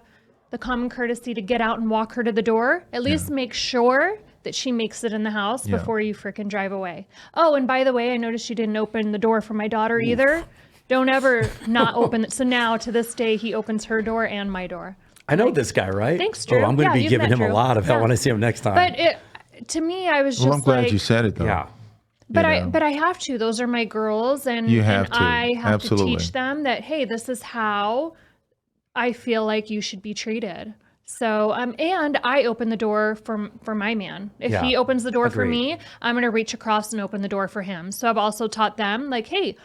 the common courtesy to get out and walk her to the door, at least make sure that she makes it in the house before you frickin' drive away. Oh, and by the way, I noticed you didn't open the door for my daughter either. Don't ever not open it. So now to this day, he opens her door and my door. I know this guy, right? Thanks, Drew. Oh, I'm going to be you've giving met him a Drew. lot of help when I see him next time. But to me, I was just Well, I'm glad like, you said it, though. Yeah. but I have to. Those are my girls, and You have and to. I have Absolutely. to teach them that, hey, this is how I feel like you should be treated. So and I open the door for my man. If he opens the door for Agreed. me, I'm going to reach across and open the door for him. So I've also taught them, like, hey,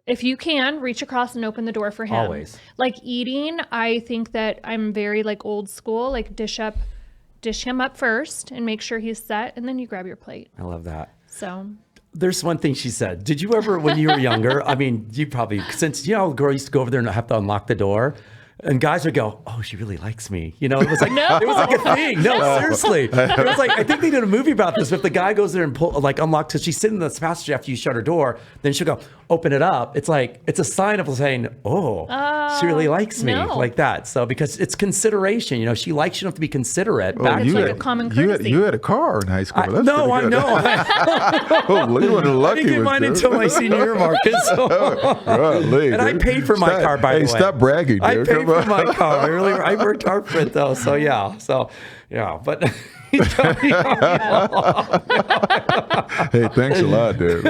if you can, reach across and open the door for him. Always. Like eating, I think that I'm very like old school, like dish him up first and make sure he's set, and then you grab your plate. I love that. So There's one thing she said. Did you ever, when you were younger, I mean, you probably, since, you know, a girl used to go over there and have to unlock the door. And guys would go, "Oh, she really likes me." You know, it was like it was like a thing. No, seriously, it was like I think they did a movie about this. If the guy goes there and unlocks, because she's sitting in the passage after you shut her door, then she'll go open it up. It's like it's a sign of saying, "Oh, she really likes me," like that. So because it's consideration, you know, she likes you enough to be considerate. It's like a common courtesy. You had a car in high school. That's No, I pretty know. Oh, you were lucky. I didn't get mine until my senior year, Marcus. Golly, And I dude. paid for my car, by the way. Hey, stop bragging, I dude. paid Come for on. my car. I worked hard for it though. So yeah. But Hey, thanks a lot, dude.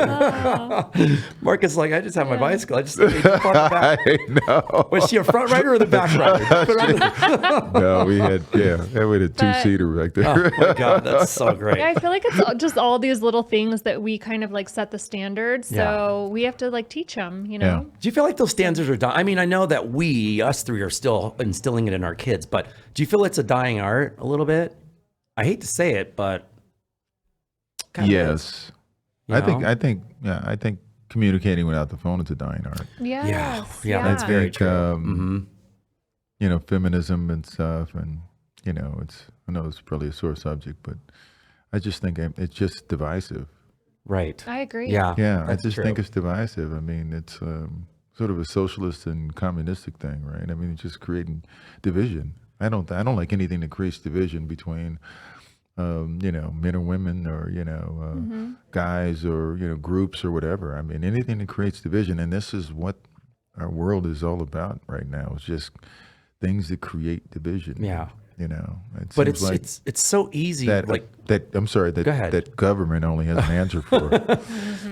Marcus, like, I just have my bicycle. I just need to park the back. I know. Was she a front rider or the back rider? No, we had we had a two-seater back there. Oh my God, that's so great. Yeah, I feel like it's just all these little things that we kind of like set the standards. So we have to like teach them, you know? Do you feel like those standards are dying? I mean, I know that us three, are still instilling it in our kids, but do you feel it's a dying art a little bit? I hate to say it, but kind of is, Yes. I think communicating without the phone is a dying art. Yes. Yeah, that's very true. You know, feminism and stuff, and you know, I know it's probably a sore subject, but I just think it's just divisive. Right. I agree. Yeah. Yeah, I that's just true. think it's divisive. I mean, it's sort of a socialist and communistic thing, right? I mean, it's just creating division. I don't like anything that creates division between, you know, men or women, or you know, guys, or you know, groups or whatever. I mean, anything that creates division, and this is what our world is all about right now. It's just things that create division. Yeah. You know, But seems like it's so easy. that I'm sorry, Go ahead. that government only has an answer for.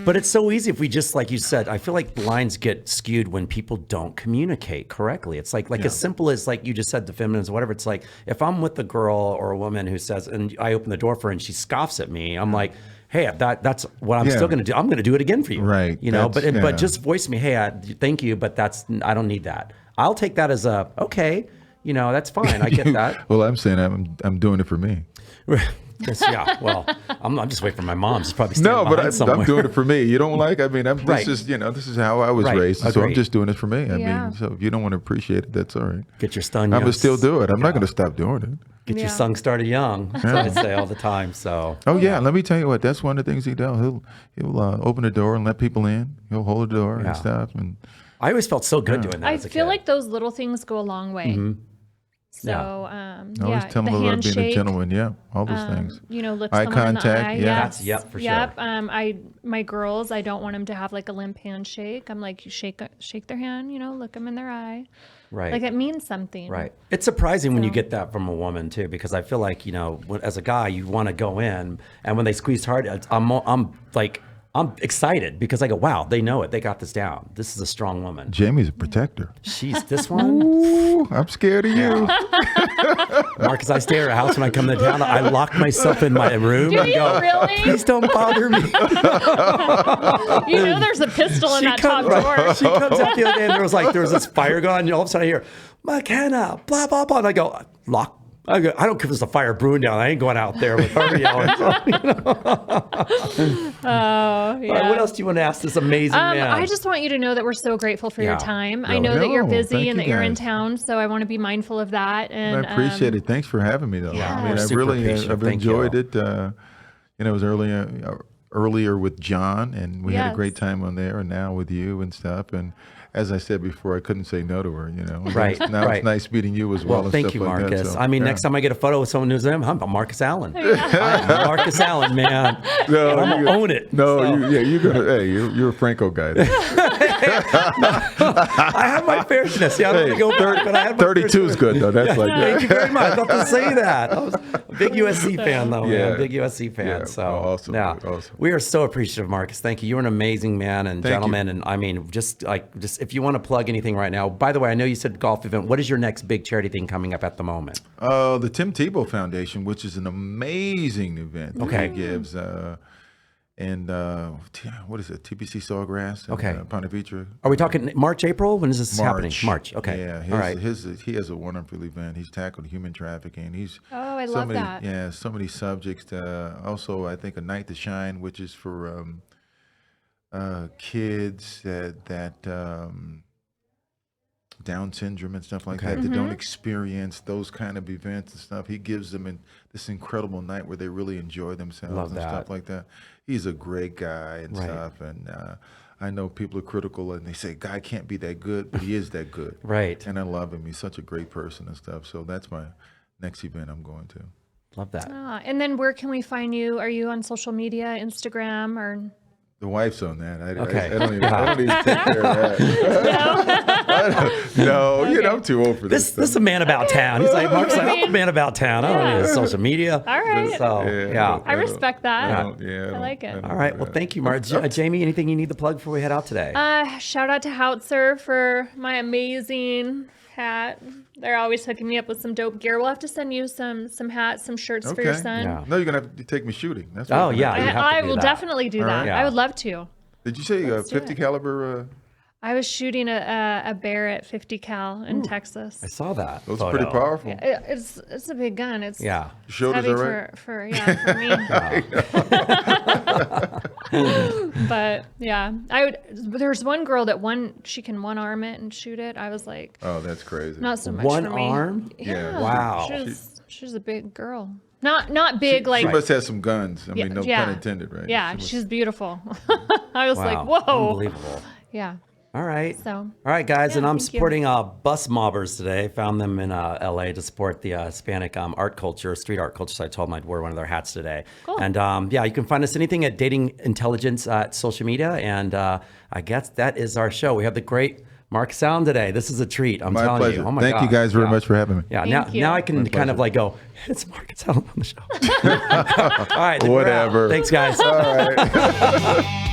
But it's so easy if we just, like you said, I feel like the lines get skewed when people don't communicate correctly. It's like as simple as, like you just said, the feminists, whatever. It's like if I'm with a girl or a woman who says, and I open the door for her and she scoffs at me, I'm like, hey, that's what I'm still going to do. I'm going to do it again for you. Right. You know, but That's- just voice me, hey, thank you, but I don't need that. I'll take that as okay. You know, that's fine. I get that. Well, I'm saying I'm doing it for me. Yeah. Well, I'm just waiting for my mom. She's probably standing No, but behind somewhere. I'm doing it for me. You don't like? I mean, Right. this is how I was Right. raised, so I'm Agreed. just doing it for me. I Yeah. mean, so if you don't want to appreciate it, that's all right. Get your son. I'm gonna still do it. I'm not gonna stop doing it. Get your Yeah. son started young. That's what I say all the time. So. Oh yeah, let me tell you what. That's one of the things he does. He'll open the door and let people in. He'll hold the door Yeah. and stuff. And I always felt so good doing that. I as a feel kid. like those little things go a long way. So, always tell the him about being a handshake, gentleman. Yeah, all those things. you know, look Eye someone in the contact, eye. yeah. Yes. Yep, for Yep. sure. My girls, I don't want them to have like a limp handshake. I'm like, you shake their hand, you know, look them in their eye. Right. Like it means something. Right. It's surprising when you So- get that from a woman too, because I feel like, you know, as a guy, you want to go in, and when they squeeze hard, I'm excited because I go, wow, they know it. They got this down. This is a strong woman. Jamie's a protector. She's this one. Ooh, I'm scared of you. Marcus, I stay at her house when I come to town. I lock myself in my room Do and you go, really? please don't bother me. You know, there's a pistol in that top drawer. She comes out the other day and there was this fire going on, and all of a sudden I hear, McKenna, blah, blah, blah. And I go, lock. I go, I don't care if there's a fire brewing down. I ain't going out there with her yelling. Oh, All right, yeah. what else do you want to ask this amazing man? I just want you to know that we're so grateful for Yeah. your time. I Really. know that you're No, busy thank and you that you're in guys. town, so I want to be mindful of that. And I appreciate it. Thanks for having me, though. Yeah, I we're mean, I super really, appreciative. I've Thank enjoyed you. it. You know, it was earlier with John, and we had a Yes. great time on there, and now with you and stuff. And as I said before, I couldn't say no to her. You know, And Right, Now right. it's nice meeting you as well. Well, and thank stuff you, like Marcus. That, so, I mean, yeah. next time I get a photo with someone who's him, I'm Marcus Allen. I'm Marcus Allen, man. No, And I'm you- gonna own it. No, So, you're gonna. Hey, you're a Franco guy. Then. I have my fair share. See, I don't want to go back, but I have my fair 32 is share. good though. That's like Thank you very much. I thought to say that. I was a big USC fan, though, Yeah. man. Big USC fan. Yeah. So, Oh, awesome, yeah. dude. Awesome. We are so appreciative, Marcus. Thank you. You're an amazing man and Thank you. gentleman. And I mean, just if you want to plug anything right now. By the way, I know you said golf event. What is your next big charity thing coming up at the moment? The Tim Tebow Foundation, which is an amazing event. that Okay. he gives. What is it? TPC Sawgrass. In, Okay. Ponte Vedra. Are we talking March, April? When is this happening? March. March. Okay. Yeah. All right. He has a wonderful event. He's tackled human trafficking. He's Oh, I so love many, that. Yeah, so many subjects. Also, I think A Night to Shine, which is for kids that Down syndrome and stuff like that don't experience those kind of events and stuff. He gives them this incredible night where they really enjoy themselves Love and that. stuff like that. He's a great guy and stuff. And I know people are critical and they say, guy can't be that good, but he is that good. Right. And I love him. He's such a great person and stuff. So that's my next event I'm going to. Love that. And then where can we find you? Are you on social media, Instagram, or? The wife's on that. I don't even take care of that. No, I'm too old for this. This is a man about town. He's like, Mark's like, I'm a man about town. I don't need social media. All right. So, yeah. I respect that. I like it. All right. Well, thank you, Mark. Jamie, anything you need to plug before we head out today? Shout out to Houtzer for my amazing hat. They're always hooking me up with some dope gear. We'll have to send you some hats, some shirts for your son. Yeah. No, you're going to have to take me shooting. That's what Oh, you're yeah. gonna you have to I do will that. definitely do that. Yeah. I would love to. Did you say a Let's do 50 it. caliber? I was shooting a Barrett 50 cal in Texas. I saw that. Those are photo. pretty powerful. It's a big gun. It's Yeah. Your shoulders heavy all right? for me. But yeah, there's one girl that she can one arm it and shoot it. I was like, Oh, that's crazy. not so much One for me. arm? Yeah. Wow. She's a big girl. Not big She like. must have some guns. I mean, no yeah. pun intended, right? Yeah, She must- she's beautiful. I was Wow. like, whoa. Unbelievable. Yeah. All right. So. All right, guys, and I'm thank you. supporting bus mobbers today. Found them in LA to support the Hispanic art culture, street art culture. So I told them I'd wear one of their hats today. Cool. And yeah, you can find us anything at Dating Intelligence social media. And I guess that is our show. We have the great Mark Sound today. This is a treat. I'm My telling pleasure. you. Oh my Thank you gosh. guys very Yeah. much for having me. Yeah, Thank you. now I can kind of pleasure. like go, it's Mark Sound on the show. All right. then we're out. Whatever. Thanks, guys. All right.